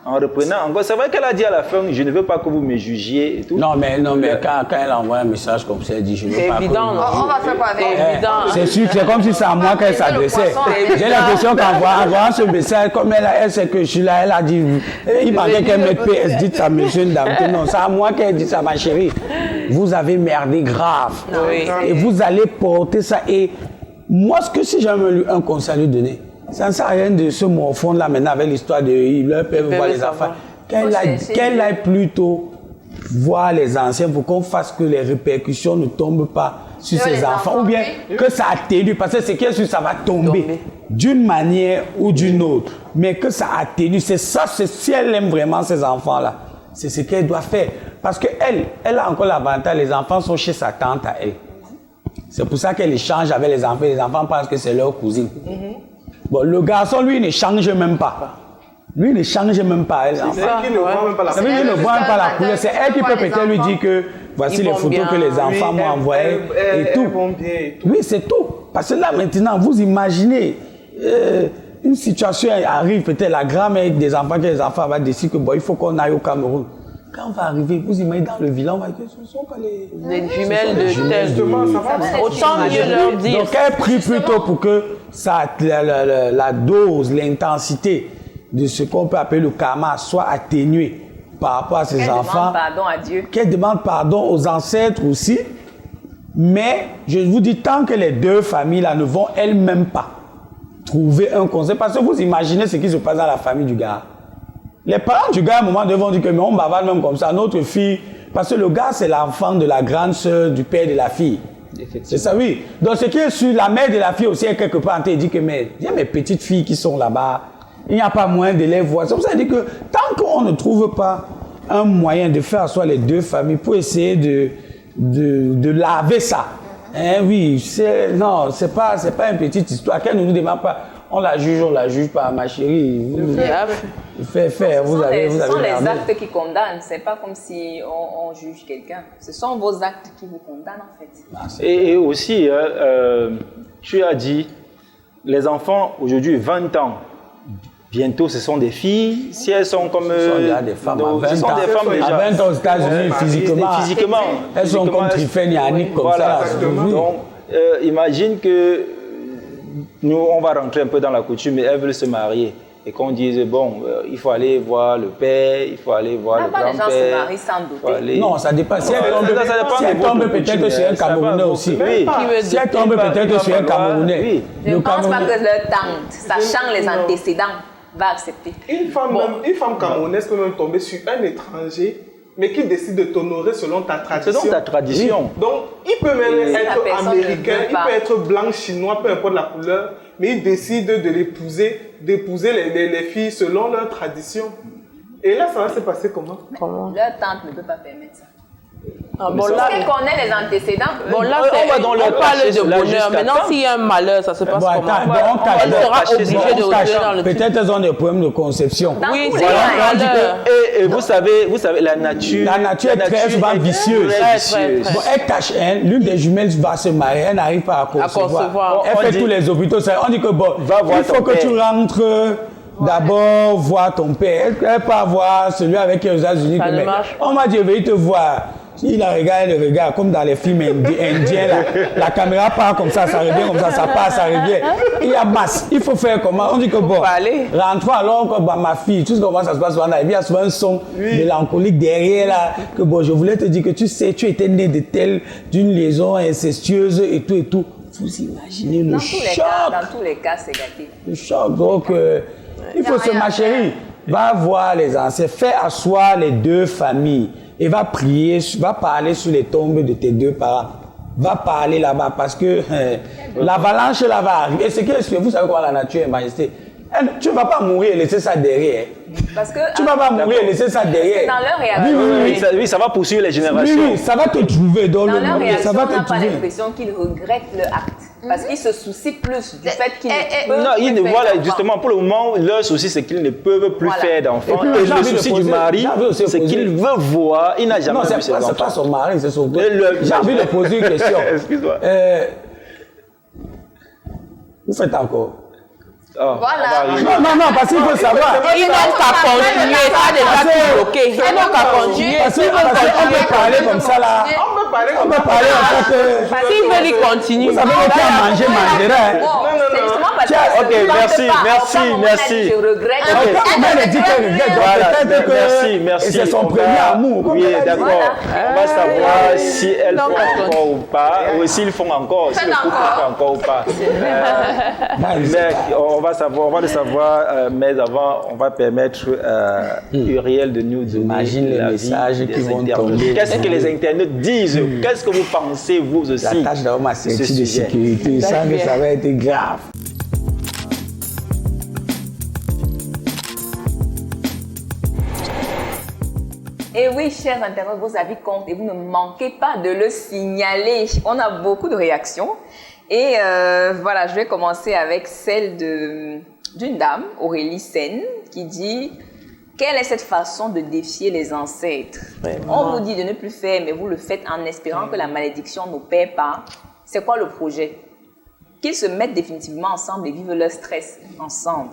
En reprenant, encore, c'est vrai qu'elle a dit à la fin, je ne veux pas que vous me jugiez et tout. Non, mais quand elle envoie un message comme ça, elle dit, je ne veux C'est pas évident, que... non? On va faire quoi avec? C'est évident. C'est sûr, c'est comme si c'est à moi qu'elle s'adressait. J'ai l'impression qu'en voyant ce message, comme elle sait que je suis là, elle a dit, il manquait qu'elle mette PS, dites à monsieur une dame que non, c'est à moi qu'elle dit ça, ma chérie. Vous avez merdé grave. Oui. Et vous allez porter ça. Et moi, si j'avais eu un conseil à lui donner, ça ne sert à rien de se morfondre là maintenant avec l'histoire de leur père voir les enfants. Qu'elle aille plutôt voir les anciens pour qu'on fasse que les répercussions ne tombent pas sur ses enfants. Ou bien que ça atténue, parce que c'est bien sûr ça va tomber d'une manière ou d'une autre. Mais que ça atténue, c'est ça, si elle aime vraiment ces enfants-là, c'est ce qu'elle doit faire. Parce qu'elle a encore l'avantage, les enfants sont chez sa tante à elle. C'est pour ça qu'elle échange avec les enfants pensent que c'est leur cousine. Bon, le garçon, lui, ne change même pas. Lui, il ne change même pas. C'est elle qui ne voit même pas la Ça veut dire qu'il ne voit même pas la couleur. C'est elle qui peut peut-être lui dire que voici les photos que les enfants m'ont envoyées et tout. Oui, c'est tout. Parce que là, maintenant, vous imaginez, une situation arrive, peut-être la grand-mère des enfants, que les enfants vont décider que bon, il faut qu'on aille au Cameroun. Quand on va arriver, vous imaginez dans le village, on va dire que ce sont pas les jumelles de tel. Justement, ça va. Autant mieux leur dire. Donc, elle prie plutôt pour que la dose, l'intensité de ce qu'on peut appeler le karma soit atténuée par rapport à ses enfants. Qu'elle demande pardon à Dieu. Qu'elle demande pardon aux ancêtres aussi. Mais, je vous dis, tant que les deux familles-là ne vont elles-mêmes pas trouver un conseil, parce que vous imaginez ce qui se passe dans la famille du gars. Les parents du gars, à un moment donné, vont dire que mais on bavarde même comme ça. Notre fille, parce que le gars, c'est l'enfant de la grande sœur du père de la fille. C'est ça, oui. Donc, ce qui est sûr, la mère de la fille aussi est quelque part en train de dire que mais il y a mes petites filles qui sont là-bas. Il n'y a pas moyen de les voir. C'est pour ça que je dis que tant qu'on ne trouve pas un moyen de faire asseoir les deux familles pour essayer de laver ça. Hein, oui, non, c'est pas une petite histoire. Qu'elle ne nous demande pas. On la juge pas, ma chérie. Fais, vous avez Ce sont les merdé. actes qui condamnent. C'est pas comme si on juge quelqu'un. Ce sont vos actes qui vous condamnent en fait. Et aussi, tu as dit, les enfants aujourd'hui, 20 ans, bientôt ce sont des filles. Si elles sont comme... Ce sont déjà des femmes. donc, À 20 ce sont ans, des femmes déjà. À 20 ans aux États-Unis, physiquement. Elles sont comme Trifène et Annick, comme voilà, ça. exactement. Donc, imagine que nous, on va rentrer un peu dans la coutume, mais elles veulent se marier. Et qu'on dise, bon, il faut aller voir le père, il faut aller voir le Là-bas, les gens se grand-père. marient sans doter. Non, ça dépend. Si elle Ça tombe, dépend si de elle votre tombe coutume, peut-être sur un ça va, Camerounais vous- aussi. oui. Si elle tombe peut-être sur un Camerounais. Oui. Je ne pense pas Camerounais. que leur tante, sachant les antécédents, va accepter. Une femme camerounaise peut même tomber sur un étranger, mais qui décide de t'honorer selon ta tradition. Selon ta tradition. Donc, il peut même Si la être personne américain, ne veut il pas. peut être blanc, chinois, peu importe la couleur, mais il décide de d'épouser les filles selon leur tradition. Et là, ça va se passer comment? Leur tante ne peut pas permettre ça. Ah, bon, Parce là, qu'elle connaît les antécédents. bon, là, On va dans on le parle cacher de cela bonheur. jusqu'à Maintenant, temps. s'il y a un malheur, ça se passe Bon, comment? attends, bon, on cache. Elle sera cacher obligée ça. de On cache. retirer dans le truc. Peut-être elles ont des problèmes de conception. Dans Oui, tous c'est les un cas, on dit malheur. Et vous savez, la nature... La nature est très souvent vicieuse. Très, très, très. Bon, elle cache, hein, l'une des jumelles va se marier, elle n'arrive pas à concevoir. concevoir. Elle On fait dit- tous les hôpitaux. On dit que bon, Va voir il faut ton que père. tu rentres d'abord voir ton père. Elle peut voir celui avec qui aux États-Unis. Ça que, ne mais marche pas. on m'a dit, je vais te voir. Il la regarde, elle le regarde, comme dans les films indiens. La caméra part comme ça revient comme ça passe, ça revient. Il y a masse. Il faut faire comment? On dit que bon, aller. rentre alors que bah, ma fille, tu sais comment ça se passe souvent dans la vie, il y a souvent un son mélancolique derrière là. Que bon, je voulais te dire que tu sais, tu étais né d'une liaison incestueuse et tout et tout. Vous imaginez le dans choc. tous les cas, c'est gâté. Le choc. Donc, il faut Y a se, rien ma à chérie, va voir les anciens, fais asseoir les deux familles et va prier, va parler sur les tombes de tes deux parents. va parler là-bas parce que l'avalanche là va arriver. Et c'est que vous savez quoi, la nature est majesté. Tu ne vas pas mourir et laisser ça derrière. Parce que, Tu ne vas pas mourir et laisser ça derrière. dans leur réaction, Oui, ça va poursuivre les générations. Oui, ça va te trouver dans dans le leur monde. réaction, Ça va on n'a te pas trouver. l'impression qu'ils regrettent le acte. Parce qu'ils se soucient plus du fait qu'ils Non, voilà, justement, pour le moment, leur souci, c'est qu'ils ne peuvent plus Voilà. faire d'enfants. Et puis, Et j'ai le envie de souci du poser- mari, j'ai envie aussi de c'est poser- qu'il veut voir, il n'a jamais Non, vu ses c'est pas enfants. son mari, c'est son Et le- J'ai envie de poser une question. Excuse-moi. Vous faites encore. Ah, Voilà. on va arriver. Non, parce qu'il faut savoir. Ils n'ont qu'à continuer, ça déjà tout bloqué. Ils n'ont qu'à continuer. Parce qu'on peut parler comme ça là. On peut parler On comme peut ça. parler en fait que. S'ils veulent, ils continuent. Vous savez que qui a mangé mangerait. Bon, c'est justement parce Tiens, que ok, je ne merci, plante pas. merci, À aucun moment, merci. elle a dit, je regrette. Ok. Mais elle dit qu'elle regrette. Donc Voilà, peut-être que. merci. Et c'est son On premier va- amour. Oui, d'accord. On va savoir si elles Donc, font encore ou pas, ou s'ils font encore, si le couple fait encore ou pas. Mais on va le savoir, mais avant, on va permettre Uriel de nous donner Imagine les l'avis messages des qui vont internautes. tomber. Qu'est-ce que les internautes disent? Qu'est-ce que vous pensez, vous La aussi? tâche d'avoir ma ce ceinture de sujet. sécurité, ça que ça va être grave. Et oui, chers internautes, vos avis comptent et vous ne manquez pas de le signaler. On a beaucoup de réactions. Et voilà, je vais commencer avec celle d'une dame, Aurélie Sen, qui dit « Quelle est cette façon de défier les ancêtres? On vous dit de ne plus faire, mais vous le faites en espérant que la malédiction n'opère pas. C'est quoi le projet? Qu'ils se mettent définitivement ensemble et vivent leur stress ensemble.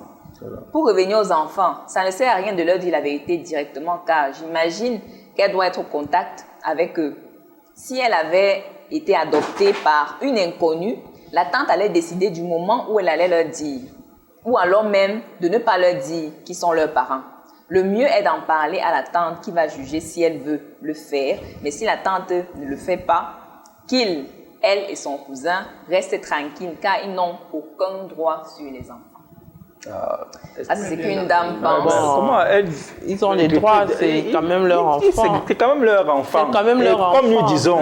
Pour revenir aux enfants, ça ne sert à rien de leur dire la vérité directement, car j'imagine qu'elle doit être au contact avec eux. Si elle avait été adoptée par une inconnue, la tante allait décider du moment où elle allait leur dire, ou alors même de ne pas leur dire qui sont leurs parents. Le mieux est d'en parler à la tante qui va juger si elle veut le faire, mais si la tante ne le fait pas, qu'il, elle et son cousin restent tranquilles car ils n'ont aucun droit sur les enfants. Ça, c'est ce qu'une dame pense. Comment elles... Ils ont les droits, c'est quand même leur enfant. C'est quand même leur enfant. C'est quand même leur Et comme enfant. nous disons,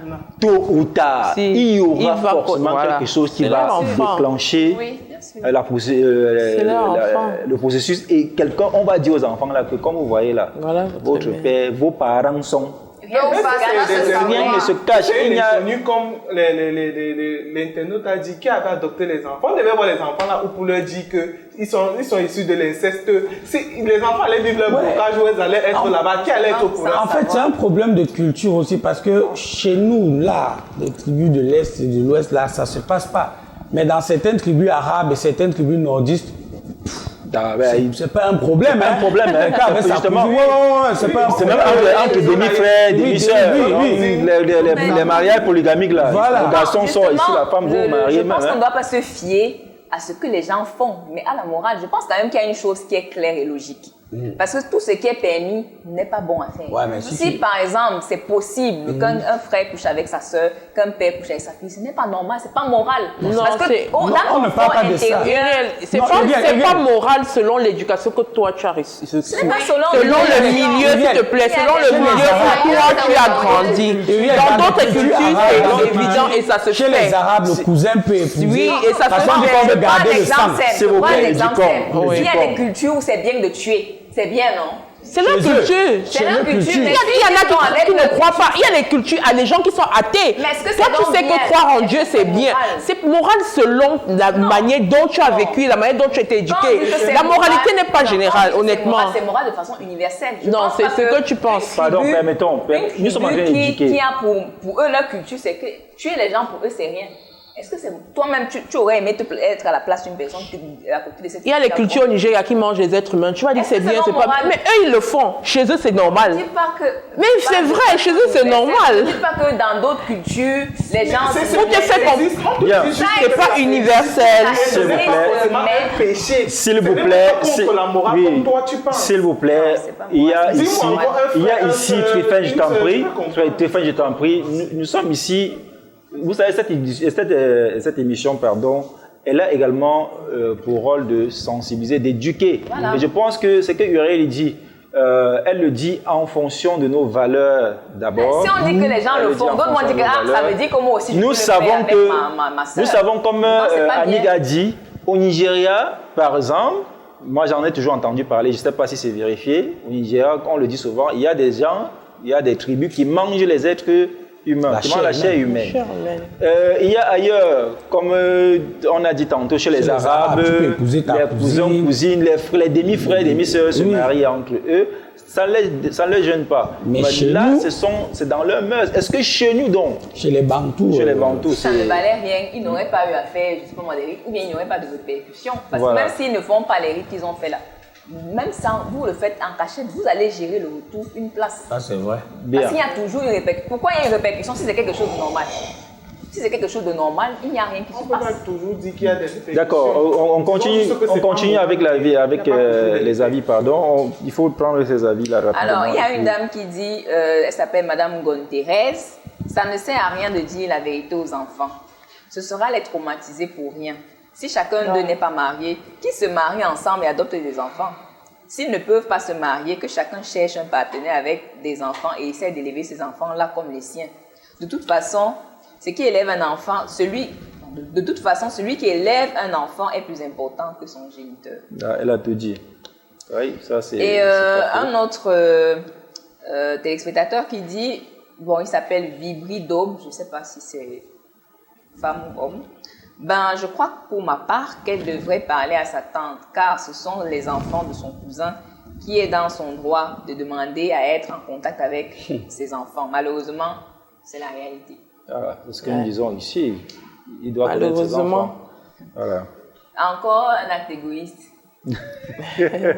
Non. tôt ou tard, Si. il y aura Il va- forcément voilà. quelque chose qui C'est va leur enfant. déclencher Oui, bien sûr. leur enfant. le processus. Et quelqu'un, on va dire aux enfants là que, comme vous voyez là, Voilà, votre très bien. père, vos parents sont... Donc, Mais ça c'est se des- savoir. Rien ne se cache. C'est Il y a... connu comme l'internaute a dit qui avait adopté les enfants. On devait voir les enfants là où pour leur dire qu'ils sont issus de l'inceste. Si les enfants allaient vivre leur blocage où ils allaient être là-bas, qui allait être au courant? En fait, c'est un problème de culture aussi parce que chez nous, là, les tribus de l'Est et de l'Ouest, là, ça se passe pas. Mais dans certaines tribus arabes et certaines tribus nordistes, c'est pas un problème. un problème, hein. Justement. C'est pas un C'est problème. même entre demi-frères, Oui, demi-sœurs. oui. Les mariages polygamiques là. Voilà. Le garçon sort ici, la femme, vous je mariez même. pense qu'on ne hein. doit pas se fier à ce que les gens font, mais à la morale, je pense quand même qu'il y a une chose qui est claire et logique. Parce que tout ce qui est permis n'est pas bon à faire. Ouais, mais si tu- par exemple, c'est possible qu'un frère couche avec sa soeur, qu'un père couche avec sa fille, ce n'est pas normal, c'est pas moral. Non, Parce que c'est- dans non, ton on ne parle fort pas de ça. intérieur, C'est Non, pas, Uriel, c'est pas Uriel. moral selon l'éducation que toi tu as reçue. c'est pas selon le milieu, s'il te plaît, selon le Chez les milieu où toi tu as grandi. Uriel, Dans dans d'autres les cultures cultures, arabes, c'est évident et ça se Chez fait. les Arabes, le cousin peut épouser. Oui, et ça se Parce qu'on dit fait. qu'on veut Je prends garder un le exemple sang. simple. S'il vous Je prends un plaît, exemple éduquons, simple. Il y a éduquons. des cultures où c'est bien de tuer. C'est bien, non? C'est leur Chez eux. culture. C'est leur culture. Il y en a qui ne croient pas. Il y a des cultures, il y a des gens qui sont athées. Mais est-ce que Toi, c'est tu donc sais bien? que croire en Dieu, c'est C'est bien. moral. C'est moral selon la manière dont tu as vécu, la manière dont tu as été éduqué. Quand on dit que c'est La moralité moral, n'est pas non, générale, quand on dit que c'est honnêtement. moral, c'est moral de façon universelle. Je Non, pense c'est pas ce que tu penses. Pardon, tribu- permettons. une Nous sommes en train tribu d'éduquer. qui a pour eux leur culture, c'est que tuer les gens pour eux, c'est rien. Est-ce que c'est toi-même, tu aurais aimé être à la place d'une personne à côté de cette Il y a les cultures au Nigeria qui mangent les êtres humains. Tu vas dire que c'est Est-ce que bien, c'est c'est pas moral? bien. Mais eux, ils le font. Chez eux, c'est normal. Je dis pas que. Mais c'est vrai, chez eux, c'est normal. Je dis pas que dans d'autres cultures, les gens. Tout est fait comme. Bien. C'est pas universel. S'il vous plaît. C'est pas un péché. S'il vous C'est plaît, même pas contre la morale oui, comme toi tu penses. s'il vous plaît, c'est pas il y a Dis-moi ici, encore un il y a frère, ici, un Tréphane, je une t'en sœur, prie, je comprends. Tréphane, je t'en prie, nous sommes ici, vous savez, cette émission, pardon, elle a également pour rôle de sensibiliser, d'éduquer. Voilà. Et je pense que c'est que Uriel dit, elle le dit en fonction de nos valeurs d'abord. Si on dit que les gens le font, d'autres vont dire que ça veut dire que moi aussi je peux le faire avec ma soeur. Nous savons, comme Annick a dit, au Nigeria, par exemple, moi j'en ai toujours entendu parler, je ne sais pas si c'est vérifié, au Nigeria, on le dit souvent, il y a des gens, il y a des tribus qui mangent les êtres humains, la chair humaine. Il y a ailleurs, comme on a dit tantôt, chez les Arabes, les cousins, cousines, les demi-frères, demi-sœurs se marient entre eux. Ça ne les gêne pas. Mais là, nous, c'est dans leur mœurs. Est-ce que chez nous, donc, chez les Bantous, ça ne valait rien, ils n'auraient pas eu à faire justement des rites, ou bien il n'y aurait pas de répercussions. Parce que même s'ils ne font pas les rites qu'ils ont fait là, même sans vous le faites en cachette, vous allez gérer le retour, une place. Ça, c'est vrai. Bien. Parce qu'il y a toujours une répercussion. Pourquoi il y a une répercussion si c'est quelque chose de normal? Si c'est quelque chose de normal, il n'y a rien qui se passe. On peut pas toujours dire qu'il y a des répercussions. D'accord, on continue avec les avis, pardon. Il faut prendre ces avis-là rapidement. Alors, il y a une dame qui dit, elle s'appelle Madame Gonterez, ça ne sert à rien de dire la vérité aux enfants. Ce sera les traumatiser pour rien. Si chacun d'eux n'est pas marié, qui se marie ensemble et adopte des enfants? S'ils ne peuvent pas se marier, que chacun cherche un partenaire avec des enfants et essaie d'élever ses enfants-là comme les siens. De toute façon, celui qui élève un enfant est plus important que son géniteur. Ah, elle a tout dit. Oui, ça c'est. Et un autre téléspectateur qui dit, bon, il s'appelle Vibri Daube, je ne sais pas si c'est femme ou homme. Ben, je crois que pour ma part, qu'elle devrait parler à sa tante, car ce sont les enfants de son cousin qui est dans son droit de demander à être en contact avec ses enfants. Malheureusement, c'est la réalité. Ah, c'est ce que nous disons ici. Il doit connaître ses enfants. Voilà. Encore un acte égoïste.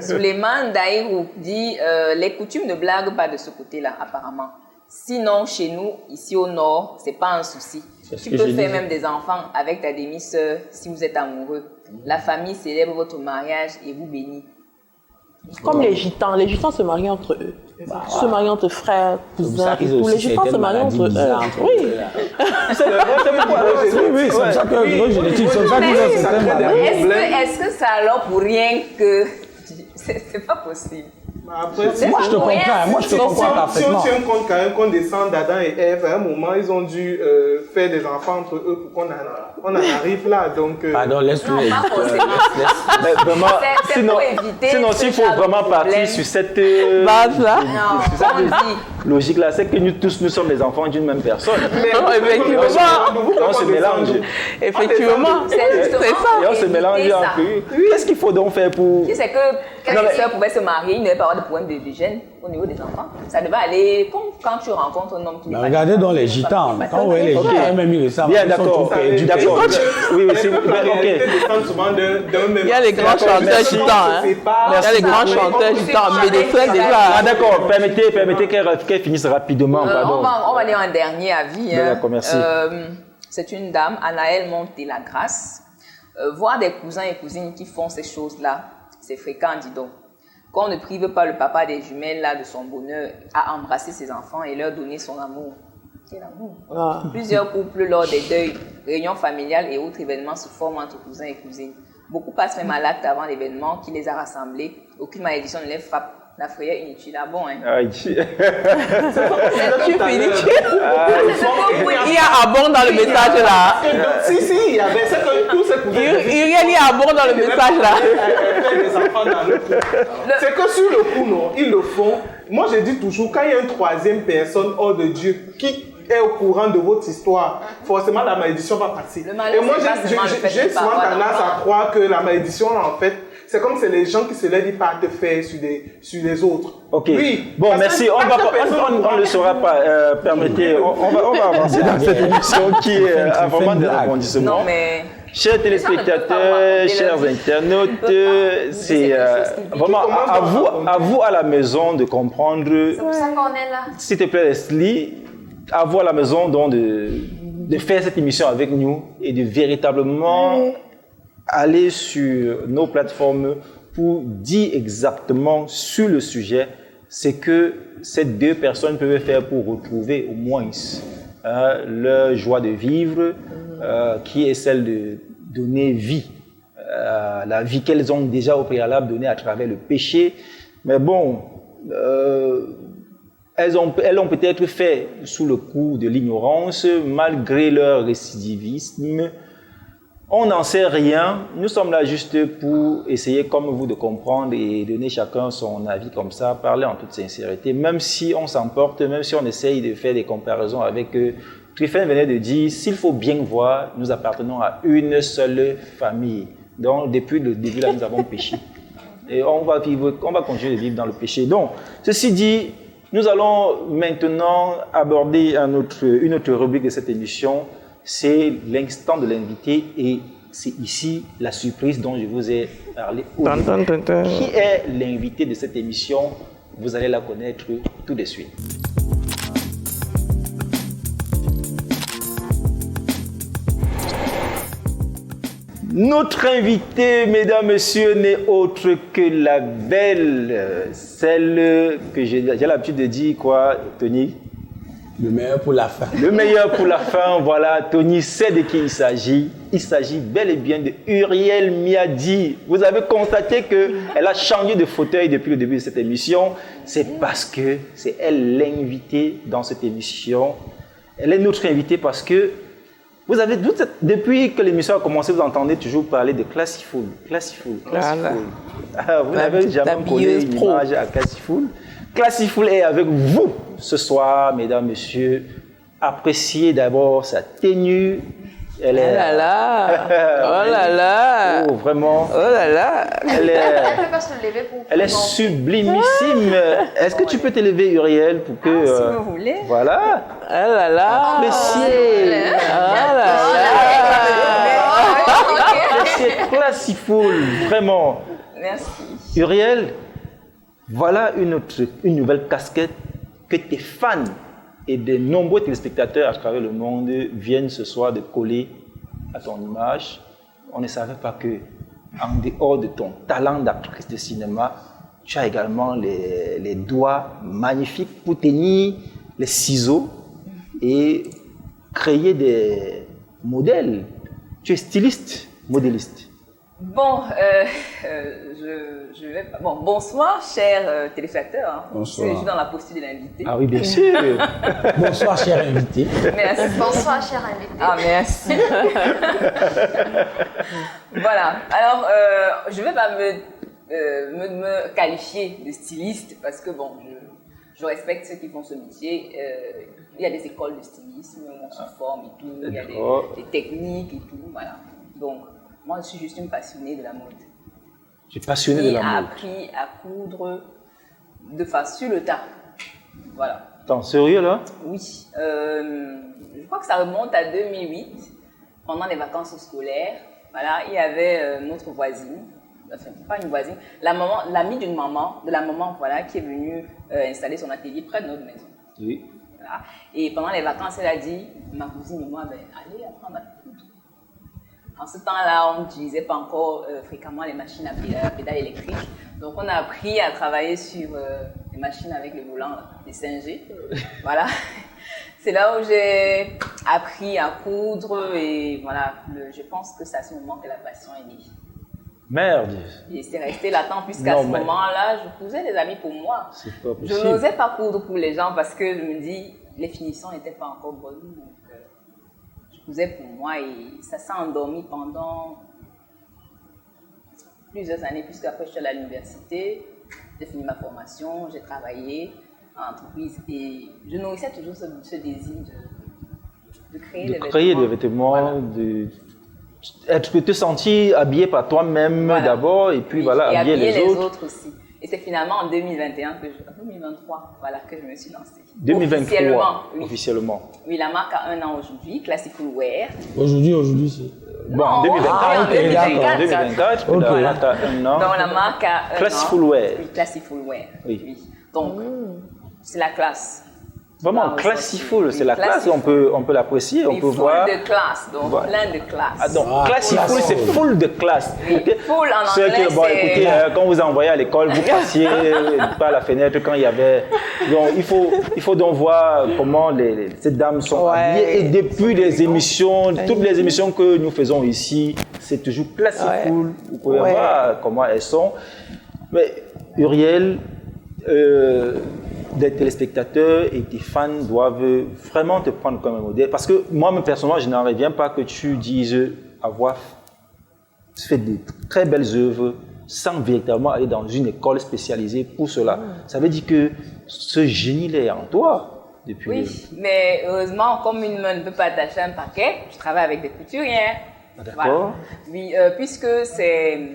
Suleiman Daïrou dit les coutumes ne blaguent pas de ce côté-là, apparemment. Sinon, chez nous, ici au nord, c'est pas un souci. Tu peux faire même des enfants avec ta demi-sœur si vous êtes amoureux. La famille célèbre votre mariage et vous bénit. Comme les gitans se marient entre eux. Se marient entre frères, cousins et tout. Les gitans se marient entre eux. Oui. C'est comme ça que est-ce que c'est alors pour rien que c'est pas possible? Après, moi, je te comprends parfaitement. Si on tient compte quand même qu'on descend d'Adam et Ève, à un moment, ils ont dû faire des enfants entre eux pour qu'on en arrive là. Donc, pardon, laisse-le. Non, pas forcément. Sinon, s'il faut vraiment partir sur cette logique-là, c'est que nous tous, nous sommes les enfants d'une même personne. Effectivement. On se mélange. Effectivement. C'est ça. Et on se mélange entre eux. Qu'est-ce qu'il faut donc faire pour... Si c'est que quelques sœurs pouvaient se marier, il ne devait pas avoir de problème de gêne au niveau des enfants. Ça devait aller comme quand tu rencontres un homme qui n'est pas... Regardez dans les gitans. Quand vous voyez les gitans, même ils le savent. Bien, d'accord. D'accord. Oui, c'est ok. Il y a les grands chanteurs gitans. Il y a les grands chanteurs gitans, mais des frères déjà. Ah d'accord, permettez qu'elle finisse rapidement. On va lire un dernier avis. D'accord, merci. C'est une dame, Anaëlle Monté-Lagrasse. Voir des cousins et cousines qui font ces choses-là, c'est fréquent, dis donc. Qu'on ne prive pas le papa des jumelles là de son bonheur à embrasser ses enfants et leur donner son amour. Quel amour! Plusieurs couples lors des deuils, réunions familiales et autres événements se forment entre cousins et cousines. Beaucoup passent même à l'acte avant l'événement qui les a rassemblés. Aucune malédiction ne les frappe. La frayeur inutile, ah bon, hein? Tu finis. Il y a abond dans le message là. Si, il y avait ça que tous ces cousins. Il y a abond dans le message là. C'est que sur le coup, non, ils le font. Moi, je dis toujours, quand il y a une troisième personne hors de Dieu qui est au courant de votre histoire, forcément la malédiction va passer. Et moi, j'ai souvent tendance à croire que la malédiction, là, en fait, c'est comme c'est les gens qui se lèvent pas à te faire sur les autres. Ok. Oui. Bon, merci. On ne le saura pas. Permettez, on va avancer dans cette émission qui a vraiment des rebondissements. Non, mais... Chers téléspectateurs, chers internautes, c'est vraiment à vous à la maison de comprendre. C'est pour ça qu'on est là. S'il te plaît, Leslie, à vous à la maison donc de faire cette émission avec nous et de véritablement aller sur nos plateformes pour dire exactement sur le sujet ce que ces deux personnes peuvent faire pour retrouver au moins leur joie de vivre, qui est celle de donner vie, la vie qu'elles ont déjà au préalable donnée à travers le péché. Mais bon, elles ont peut-être fait sous le coup de l'ignorance, malgré leur récidivisme. On n'en sait rien. Nous sommes là juste pour essayer, comme vous, de comprendre et donner chacun son avis comme ça, parler en toute sincérité, même si on s'emporte, même si on essaye de faire des comparaisons avec eux. Tryphène venait de dire, s'il faut bien voir, nous appartenons à une seule famille. Donc, depuis le début, là, nous avons péché. Et on va continuer de vivre dans le péché. Donc, ceci dit, nous allons maintenant aborder une autre rubrique de cette émission. C'est l'instant de l'invité et c'est ici la surprise dont je vous ai parlé. Qui est l'invité de cette émission? Vous allez la connaître tout de suite. Notre invité, mesdames, messieurs, n'est autre que la belle, celle que j'ai l'habitude de dire, quoi, Tony? Le meilleur pour la fin. Le meilleur pour la fin, voilà. Tony sait de qui il s'agit. Il s'agit bel et bien de Uriel Miadi. Vous avez constaté qu'elle a changé de fauteuil depuis le début de cette émission. C'est parce que c'est elle l'invitée dans cette émission. Elle est notre invitée parce que vous avez, depuis que l'émission a commencé, vous entendez toujours parler de Classiful. Classiful. Vous n'avez jamais collé une image à Classiful. Classiful est avec vous ce soir, mesdames, messieurs. Appréciez d'abord sa tenue. Elle est... Oh là là! Oh là là! Oh, vraiment. Oh là là! Elle ne peut pas se lever pour... Elle est sublimissime. Est-ce que tu peux t'élever, Uriel, pour que... si vous voulez. Voilà. Oh là là! Appréciez. Oh là là! Appréciez Classiful, vraiment. Merci. Uriel, voilà une nouvelle casquette que tes fans et de nombreux téléspectateurs à travers le monde viennent ce soir de coller à ton image. On ne savait pas que, en dehors de ton talent d'actrice de cinéma, tu as également les doigts magnifiques pour tenir les ciseaux et créer des modèles. Tu es styliste, modéliste. Bon, je vais... Bon, bonsoir, chers téléspectateurs. Hein. Bonsoir. Je suis dans la posture de l'invité. Ah oui, bien sûr. Bonsoir, cher invité. Merci. Bonsoir, cher invité. Ah, merci. Voilà. Alors, je ne vais pas me qualifier de styliste parce que, bon, je respecte ceux qui font ce métier. Il y a des écoles de stylisme où on se forme et tout. Il y a des techniques et tout. Voilà. Donc, moi, je suis juste une passionnée de la mode. Tu es passionnée de la mode. J'ai appris à coudre sur le tas. Voilà. Attends, sérieux là? Oui. Je crois que ça remonte à 2008, pendant les vacances scolaires. Voilà, il y avait notre voisine, enfin, pas une voisine, l'amie de la maman, voilà, qui est venue installer son atelier près de notre maison. Oui. Voilà. Et pendant les vacances, elle a dit, ma cousine et moi, allez apprendre à coudre. En ce temps-là, on n'utilisait pas encore fréquemment les machines à pédales électriques. Donc, on a appris à travailler sur les machines avec le volant, les 5G. Voilà. C'est là où j'ai appris à coudre et voilà, je pense que c'est à ce moment que la passion est née. Merde. Et c'est resté latent puisqu'à ce moment-là, je cousais des habits pour moi. C'est pas possible. Je n'osais pas coudre pour les gens parce que je me dis, les finitions n'étaient pas encore bonnes. Donc, je cousais pour moi et ça s'est endormi pendant plusieurs années puisqu'après je suis allée à l'université, j'ai fini ma formation, j'ai travaillé en entreprise et je nourrissais toujours ce désir de créer des vêtements. Voilà. De te sentir habillé par toi-même d'abord et puis voilà, habiller les autres aussi. Et c'est finalement en 2021 2023 voilà, que je me suis lancée. 2023 oui. Officiellement. Oui, la marque a 1 an aujourd'hui, Classiful Wear. Aujourd'hui, c'est... Bon, en 2024, ok, d'accord. 2024, Ok. la marque a 1 an. Donc la marque a 1 Classiful an. Wear. Oui, Classiful Wear. Oui. Donc, c'est la classe. Vraiment, Classiful, c'est la classe, on peut l'apprécier, on peut voir. Full de classe, donc plein de classe. Ah, donc, Classiful, c'est full de classe. Oui, full en Ceux anglais, qui, bon, écoutez, quand vous envoyez à l'école, vous passiez par la fenêtre quand il y avait... Donc, il faut donc voir comment ces dames sont habillées. Et depuis les émissions, toutes les émissions que nous faisons ici, c'est toujours Classiful. Vous pouvez voir comment elles sont. Mais Uriel, des téléspectateurs et tes fans doivent vraiment te prendre comme un modèle. Parce que moi, personnellement, je n'en reviens pas que tu dises avoir fait de très belles œuvres sans véritablement aller dans une école spécialisée pour cela. Ça veut dire que ce génie-là est en toi depuis. Oui, mais heureusement, comme une main ne peut pas attacher un paquet, je travaille avec des couturières. D'accord. Voilà. Oui, puisque c'est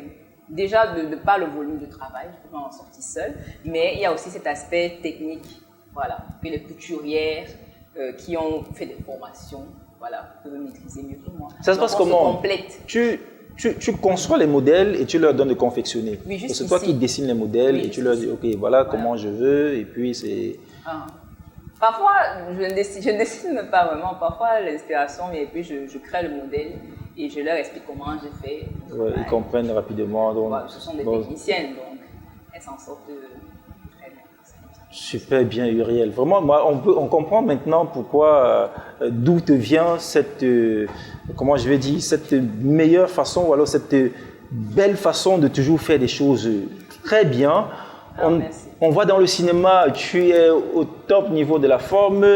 déjà de par le volume de travail, je peux m'en sortir seule, mais il y a aussi cet aspect technique, voilà, que les couturières qui ont fait des formations, voilà, peuvent maîtriser mieux que moi. Ça se passe comment? On se complète. Tu conçois les modèles et tu leur donnes de confectionner. Oui, juste c'est toi ici. qui dessines les modèles Oui, et tu leur dis, OK, voilà comment je veux, et puis c'est... Ah. Parfois, je ne dessine pas vraiment. Parfois, l'inspiration vient et puis je crée le modèle et je leur explique comment j'ai fait. Ouais, ils comprennent rapidement. Donc, ouais, ce sont des techniciennes, donc elles s'en sortent très bien. Super bien, Uriel. Vraiment, moi, on comprend maintenant pourquoi, d'où te vient cette, comment je vais dire, cette meilleure façon, ou alors cette belle façon de toujours faire des choses très bien. On voit dans le cinéma, tu es au top niveau de la forme.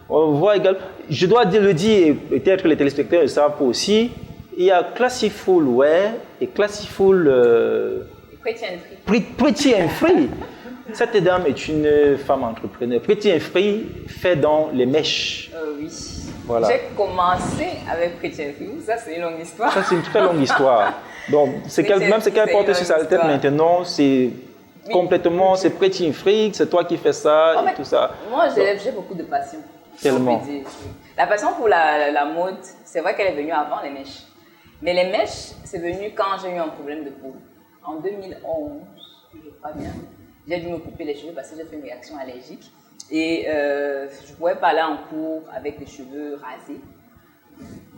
On voit également, je dois le dire, et peut-être que les téléspectateurs le savent aussi, il y a Classiful Wear et Classiful Pretty and Free. Cette dame est une femme entrepreneur. Pretty and Free fait dans les mèches. Oui. Voilà. J'ai commencé avec Pretty and Free. Ça, c'est une longue histoire. Ça, c'est une très longue histoire. Donc, même ce qu'elle porte sur sa tête maintenant, c'est complètement, c'est Pretty and Free, c'est toi qui fais ça et tout ça. Moi, j'ai beaucoup de passion. Tellement. La passion pour la mode, c'est vrai qu'elle est venue avant les mèches. Mais les mèches, c'est venu quand j'ai eu un problème de peau. En 2011, je crois bien. J'ai dû me couper les cheveux parce que j'ai fait une réaction allergique. Et je ne pouvais pas aller en cours avec des cheveux rasés.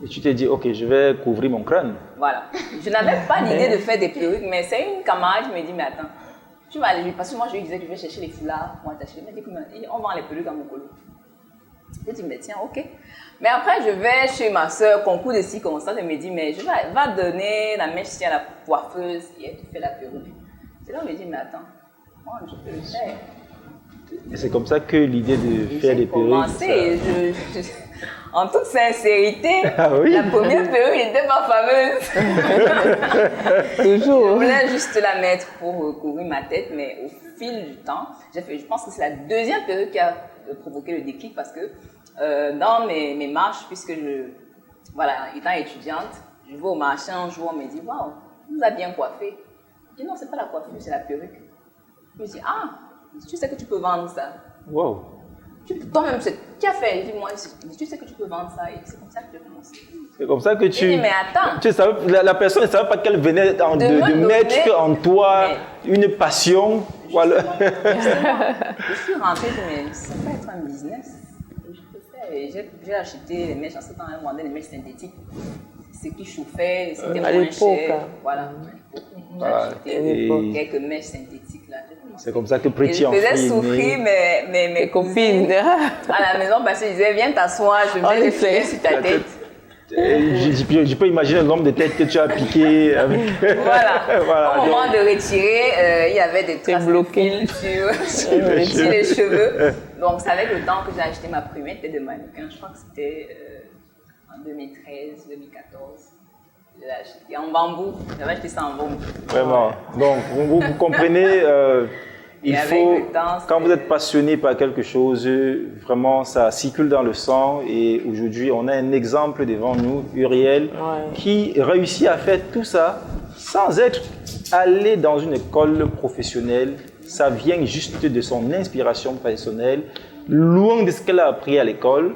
Et tu t'es dit, OK, je vais couvrir mon crâne. Voilà. Je n'avais pas l'idée de faire des perruques, mais c'est une camarade qui me dit, mais attends, tu vas aller, parce que moi je lui disais que je vais chercher les foulards pour attacher. Elle m'a dit, on vend les perruques à Mokolo. Je dis, mais tiens, OK. Mais après, je vais chez ma soeur, concours de circonstances, elle me dit, mais je vais donner la mèche à la coiffeuse et elle te fait la perruque. C'est là où je me dis, mais attends, moi je peux le faire. Et c'est comme ça que l'idée de faire des perruques. J'ai commencé, en toute sincérité, ah oui? La première perruque n'était pas fameuse. Toujours. Je voulais juste la mettre pour couvrir ma tête, mais au fil du temps, je pense que c'est la deuxième perruque qui a provoqué le déclic parce que dans mes marches, puisque étant étudiante, je vais au marché un jour, on me dit, waouh, vous avez bien coiffé. Je dis non, c'est pas la coiffure, c'est la perruque. Je me dis, ah, tu sais que tu peux vendre ça. Wow. Toi-même, tu as fait, dis-moi, tu sais que tu peux vendre ça. Et c'est comme ça que j'ai commencé. C'est comme ça que tu... Oui, mais attends. Tu savais, la personne ne savait pas qu'elle venait de mettre en toi une passion. Voilà. Je suis rentrée, mais ça peut être un business. Je peux faire. J'ai acheté les mèches, en ce temps, on vendait les mèches synthétiques. Ce qui chauffait, c'était moins cher. Voilà. J'ai acheté quelques mèches synthétiques là. C'est comme ça que Pretty and Free. Je faisais souffrir mes copines à la maison parce qu'ils disaient viens t'asseoir, je mets les fleurs sur ta tête. Je peux imaginer le nombre de têtes que tu as piquées. Voilà. Au moment de retirer, il y avait des traces de fil sur les cheveux. Donc, c'est avec le temps que j'ai acheté ma première tête de mannequin. Je crois que c'était en 2013, 2014. Je l'ai acheté en bambou. J'avais acheté ça en bambou. Vraiment. Donc, vous comprenez, il faut, quand vous êtes passionné par quelque chose, vraiment, ça circule dans le sang. Et aujourd'hui, on a un exemple devant nous, Uriel, qui réussit à faire tout ça sans être allé dans une école professionnelle. Ça vient juste de son inspiration personnelle, loin de ce qu'elle a appris à l'école.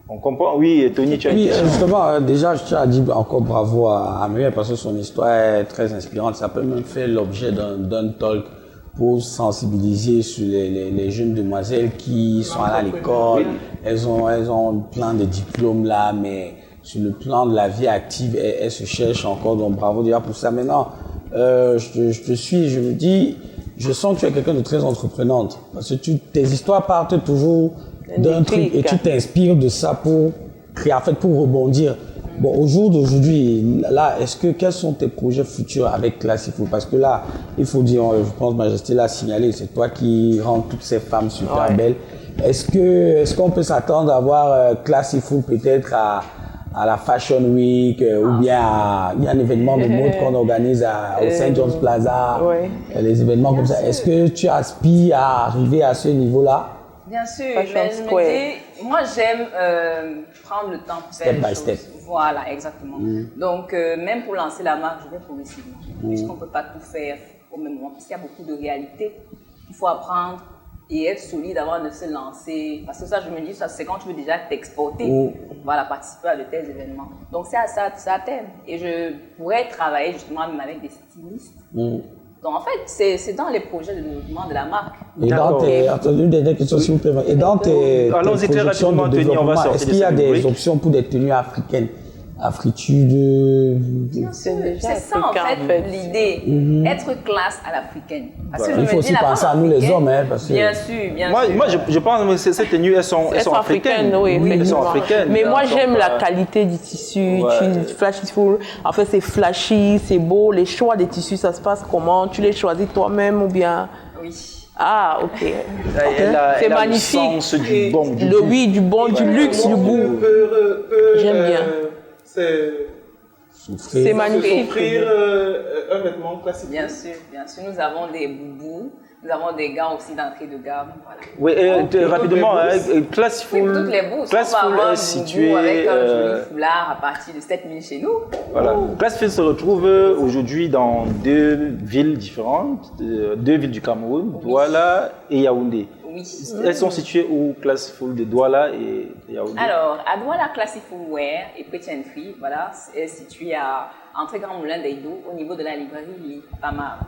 On comprend, oui, Tony, tu as dit. Justement, déjà, je tiens à dire encore bravo à Muriel parce que son histoire est très inspirante. Ça peut même faire l'objet d'un talk pour sensibiliser sur les jeunes demoiselles qui sont allées à l'école. Elles ont plein de diplômes là, mais sur le plan de la vie active, elles se cherchent encore. Donc, bravo déjà pour ça. Maintenant, je te suis, je me dis, je sens que tu es quelqu'un de très entreprenante parce que tes histoires partent toujours d'un truc et tu t'inspires de ça pour créer, en fait, pour rebondir. Bon, au jour d'aujourd'hui, là, quels sont tes projets futurs avec Classifood? Parce que là, il faut dire, je pense, Majesté l'a signalé, c'est toi qui rends toutes ces femmes super belles. Est-ce qu'on peut s'attendre à voir Classifood peut-être à la Fashion Week ou bien il y a un événement de mode qu'on organise au St. John's Plaza, les événements comme ça. Est-ce que tu aspires à arriver à ce niveau-là? Bien sûr, mais je me dis, moi j'aime prendre le temps pour faire les choses. Voilà, exactement. Donc, même pour lancer la marque, je vais progressivement. Puisqu'on ne peut pas tout faire au même moment, parce qu'il y a beaucoup de réalités. Il faut apprendre et être solide avant de se lancer. Parce que ça, je me dis, ça, c'est quand tu veux déjà t'exporter, voilà, participer à de tels événements. Donc, c'est à ça thème. Et je pourrais travailler justement même avec des stylistes. Donc, en fait, c'est dans les projets de développement de la marque. Et dans tes, une dernière question, s'il vous plaît. Et dans tes projections de développement, est-ce qu'il y a des options pour des tenues africaines? Afritude. C'est ça en fait l'idée, être classe à l'africaine. Il faut aussi penser à nous les hommes. Parce que... Bien sûr, bien sûr. Moi, je pense que ces tenues, elles sont africaines. Oui, elles sont africaines. Mais moi, j'aime la qualité du tissu. Flashful. En fait, c'est flashy, c'est beau. Les choix des tissus, ça se passe comment? Tu les choisis toi-même ou bien? Oui. Ah, ok. C'est magnifique. Du bon, du luxe, du goût. J'aime bien. C'est magnifique. Offrir un vêtement classique. Bien sûr. Nous avons des boubous, nous avons des gants aussi d'entrée de gamme. Voilà. Oui, rapidement, Classifood. Toutes les bourses. Classifood est situé avec un joli foulard à partir de 7 000 chez nous. Voilà. Classifood se retrouve aujourd'hui dans 2 villes différentes, 2 villes du Cameroun, Douala et Yaoundé. Oui. Elles sont situées où, Classifood de Douala et Yaoundé? Alors, à Douala, Classifood Wear et Pretty and Free, voilà, est situé à Entrée Grand Moulin d'Aïdo, au niveau de la librairie Pamar.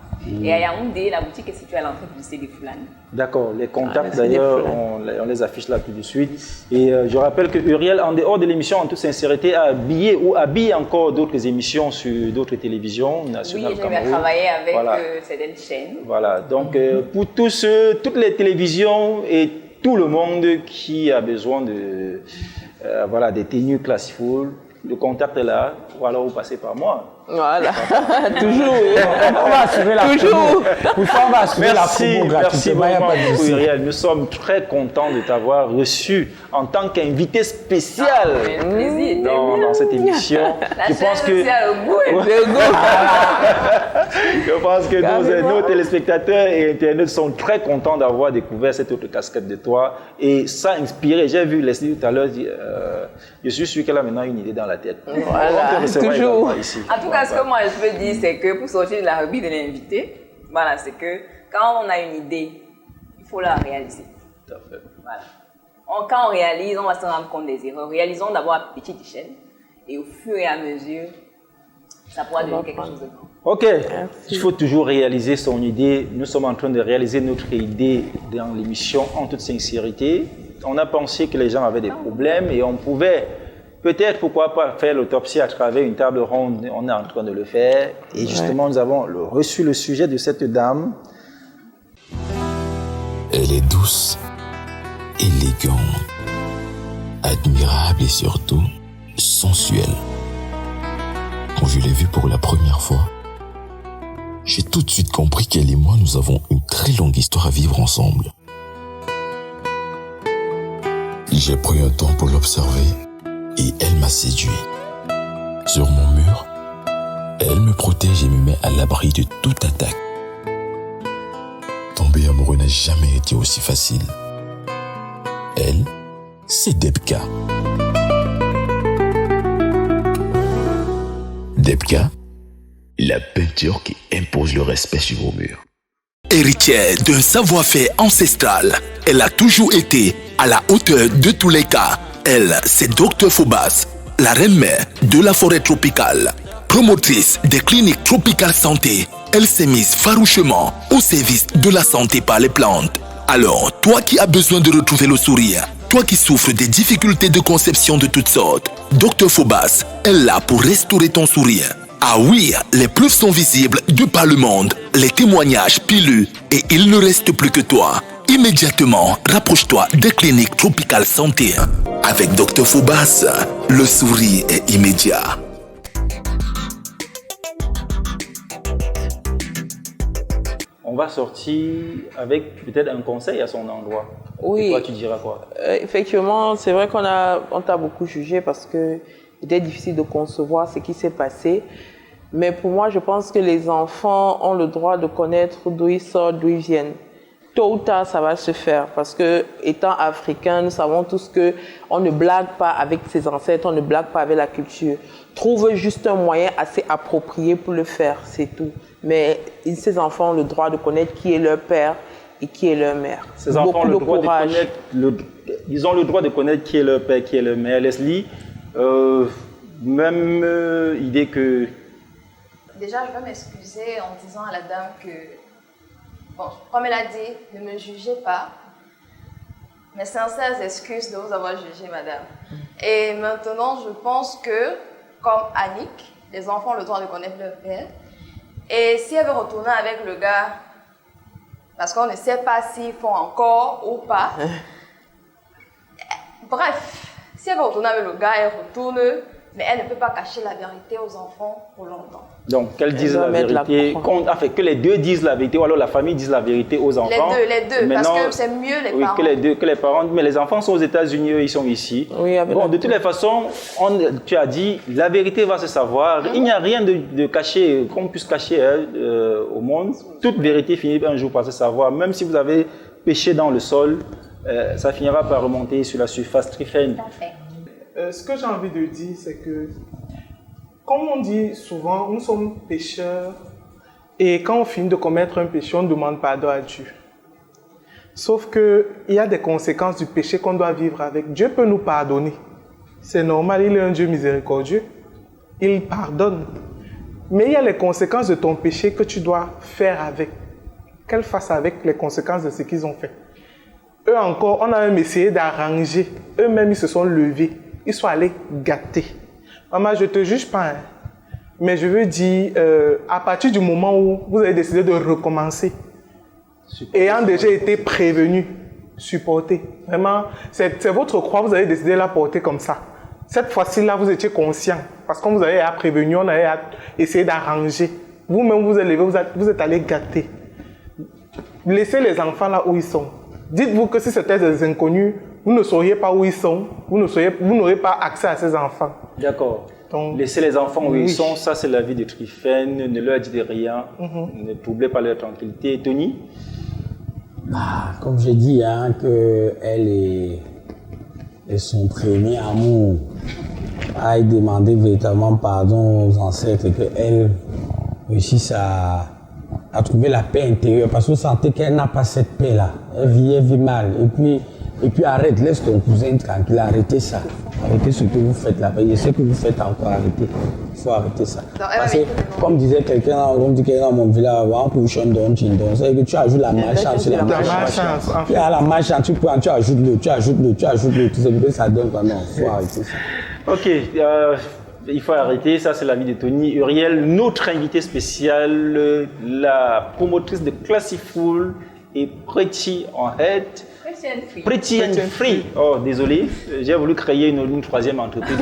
Et à Yaoundé, la boutique est située à l'entrée du lycée des Foulanes. D'accord, les contacts d'ailleurs, on les affiche là tout de suite. Et je rappelle que Uriel, en dehors de l'émission, en toute sincérité, a habillé ou habille encore d'autres émissions sur d'autres télévisions nationales. Oui, je vais travailler avec certaines chaînes. Voilà, donc pour toutes les télévisions et tout le monde qui a besoin de des tenues Classifood, le contact est là, voilà, vous passez par moi. Voilà, toujours. On va assurer la toujours. On va assurer la promo gratuitement. Merci beaucoup, Uriel. Nous sommes très contents de t'avoir reçu en tant qu'invité spécial dans cette émission. Je pense que nos téléspectateurs et internautes sont très contents d'avoir découvert cette autre casquette de toi. Et ça a inspiré. J'ai vu Leslie tout à l'heure dire, je suis sûr qu'elle a maintenant une idée dans la tête. Voilà, toujours. Ici. En tout cas, ce que moi je peux dire, c'est que pour sortir de la rubrique de l'invité, voilà, c'est que quand on a une idée, il faut la réaliser. Tout à fait. Voilà. Quand on réalise, on va se rendre compte des erreurs. Réalisons d'abord à petite échelle et au fur et à mesure, ça pourra devenir quelque chose de grand. Ok, il faut toujours réaliser son idée. Nous sommes en train de réaliser notre idée dans l'émission en toute sincérité. On a pensé que les gens avaient des problèmes et on pouvait peut-être, pourquoi pas, faire l'autopsie à travers une table ronde. On est en train de le faire. Et justement, nous avons reçu le sujet de cette dame. Elle est douce, élégante, admirable et surtout sensuelle. Quand je l'ai vue pour la première fois, j'ai tout de suite compris qu'elle et moi, nous avons une très longue histoire à vivre ensemble. J'ai pris un temps pour l'observer et elle m'a séduit. Sur mon mur, elle me protège et me met à l'abri de toute attaque. Tomber amoureux n'a jamais été aussi facile. Elle, c'est Debka. Debka, la peinture qui impose le respect sur vos murs. Héritière d'un savoir-faire ancestral, elle a toujours été à la hauteur de tous les cas. Elle, c'est Dr Phobas, la reine-mère de la forêt tropicale. Promotrice des cliniques tropicales santé, elle s'est mise farouchement au service de la santé par les plantes. Alors, toi qui as besoin de retrouver le sourire, toi qui souffres des difficultés de conception de toutes sortes, Dr Phobas est là pour restaurer ton sourire. Ah oui, les preuves sont visibles de par le monde, les témoignages pileux et il ne reste plus que toi. Immédiatement, rapproche-toi des cliniques tropicales santé. Avec Dr Phobas, le sourire est immédiat. On va sortir avec peut-être un conseil à son endroit. Oui. Et toi, tu diras quoi? Effectivement, c'est vrai on t'a beaucoup jugé parce que c'était difficile de concevoir ce qui s'est passé. Mais pour moi, je pense que les enfants ont le droit de connaître d'où ils sortent, d'où ils viennent. Tôt ou tard, ça va se faire parce que, étant africains, nous savons tous que on ne blague pas avec ses ancêtres, on ne blague pas avec la culture. Trouve juste un moyen assez approprié pour le faire, c'est tout. Mais ces enfants ont le droit de connaître qui est leur père et qui est leur mère. Ces enfants ont le droit de connaître, ils ont le droit de connaître qui est leur père, qui est leur mère. Leslie, même idée que... Déjà, je vais m'excuser en disant à la dame que, bon, comme elle a dit, ne me jugez pas. Mes sincères excuses de vous avoir jugé, madame. Et maintenant, je pense que, comme Annick, les enfants ont le droit de connaître leur père. Et si elle veut retourner avec le gars, parce qu'on ne sait pas s'ils font encore ou pas. Bref, si elle veut retourner avec le gars, elle retourne, mais elle ne peut pas cacher la vérité aux enfants pour longtemps. Donc, qu'elles disent la vérité, que les deux disent la vérité, ou alors la famille dise la vérité aux enfants. Les deux, parce que c'est mieux les parents. Oui, que les parents, mais les enfants sont aux États-Unis, ils sont ici. Oui, bon, de toutes les façons, tu as dit, la vérité va se savoir. Il n'y a rien de caché, qu'on puisse cacher au monde. Toute vérité finit un jour par se savoir. Même si vous avez péché dans le sol, ça finira par remonter sur la surface. Tryphène. Ce que j'ai envie de dire, c'est que, comme on dit souvent, nous sommes pécheurs et quand on finit de commettre un péché, on demande pardon à Dieu. Sauf qu'il y a des conséquences du péché qu'on doit vivre avec. Dieu peut nous pardonner. C'est normal, il est un Dieu miséricordieux. Il pardonne. Mais il y a les conséquences de ton péché que tu dois faire avec. Qu'elle fasse avec les conséquences de ce qu'ils ont fait. Eux encore, on a même essayé d'arranger. Eux-mêmes, ils se sont levés. Ils sont allés gâter. Maman, je ne te juge pas, hein, mais je veux dire, à partir du moment où vous avez décidé de recommencer, ayant déjà été prévenu, supporter. Vraiment, c'est votre croix, vous avez décidé de la porter comme ça. Cette fois-ci-là, vous étiez conscient, parce qu'on vous avait prévenu, on avait essayé d'arranger. Vous-même, vous êtes levé, vous êtes allé gâter. Laissez les enfants là où ils sont. Dites-vous que si c'était des inconnus, vous ne sauriez pas où ils sont, vous n'aurez pas accès à ces enfants. D'accord. Laissez les enfants où ils sont, ça c'est la vie de Tryphène, ne leur dites rien, ne troublez pas leur tranquillité. Tony? Comme j'ai dit, hein, qu'elle et son premier amour aille demander véritablement pardon aux ancêtres et qu'elle réussisse à trouver la paix intérieure, parce que vous sentez qu'elle n'a pas cette paix-là. Elle vit mal. Et puis arrête, laisse ton cousin tranquille, arrêtez ça. Arrêtez ce que vous faites là. Et ce que vous faites encore, arrêtez. Il faut arrêter ça. Parce que, comme disait quelqu'un dans mon village, c'est que tu ajoutes la malchance sur la malchance. Tu as la malchance, tu prends, tu ajoutes le, tout ça, ça donne quoi. Non, il faut arrêter ça. Ok, il faut arrêter, ça c'est l'avis de Tony. Uriel, notre invitée spéciale, la promotrice de Classiful et Pretty on Head. Pretty and Free. Oh, désolé, j'ai voulu créer une troisième entreprise.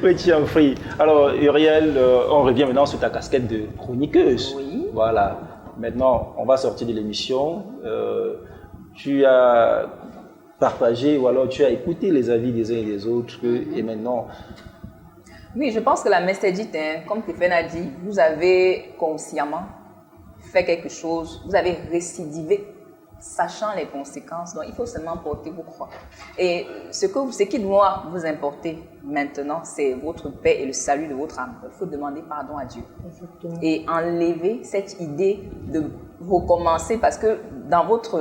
Pretty and Free. Alors, Uriel, on revient maintenant sur ta casquette de chroniqueuse. Oui. Voilà. Maintenant, on va sortir de l'émission. Tu as partagé ou alors tu as écouté les avis des uns et des autres. Et maintenant... Oui, je pense que la messe est dite, hein, comme Tryphène a dit, vous avez consciemment fait quelque chose, vous avez récidivé, sachant les conséquences. Donc, il faut seulement porter vos croix. Et ce qui doit vous importer maintenant, c'est votre paix et le salut de votre âme. Il faut demander pardon à Dieu. Exactement. Et enlever cette idée de recommencer, parce que dans votre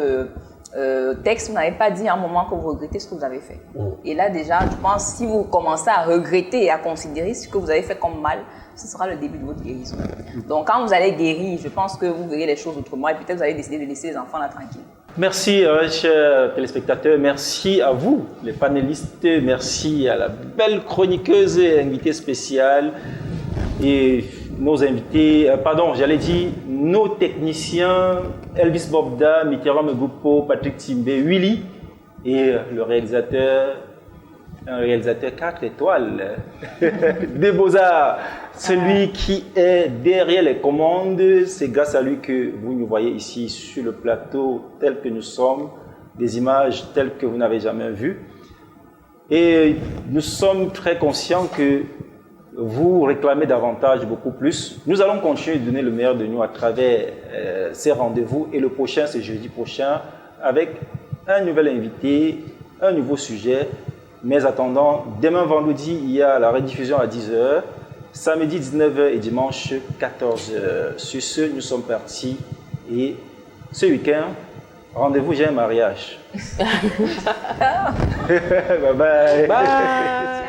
texte, vous n'avez pas dit à un moment que vous regrettez ce que vous avez fait. Et là, déjà, je pense, si vous commencez à regretter et à considérer ce que vous avez fait comme mal, ce sera le début de votre guérison. Donc, quand vous allez guérir, je pense que vous verrez les choses autrement et peut-être vous allez décider de laisser les enfants là tranquilles. Merci, chers téléspectateurs. Merci à vous, les panélistes. Merci à la belle chroniqueuse et invitée spéciale. Et nos invités, nos techniciens, Elvis Bobda, Mitterrand Megupo, Patrick Timbe, Willy et le réalisateur un réalisateur 4 étoiles des Beaux-Arts. Celui qui est derrière les commandes, c'est grâce à lui que vous nous voyez ici sur le plateau tel que nous sommes, des images telles que vous n'avez jamais vues. Et nous sommes très conscients que vous réclamez davantage, beaucoup plus. Nous allons continuer de donner le meilleur de nous à travers ces rendez-vous. Et le prochain, c'est jeudi prochain, avec un nouvel invité, un nouveau sujet. Mais attendant, demain vendredi, il y a la rediffusion à 10h, samedi 19h et dimanche 14h. Sur ce, nous sommes partis. Et ce week-end, rendez-vous, j'ai un mariage. Bye bye. Bye.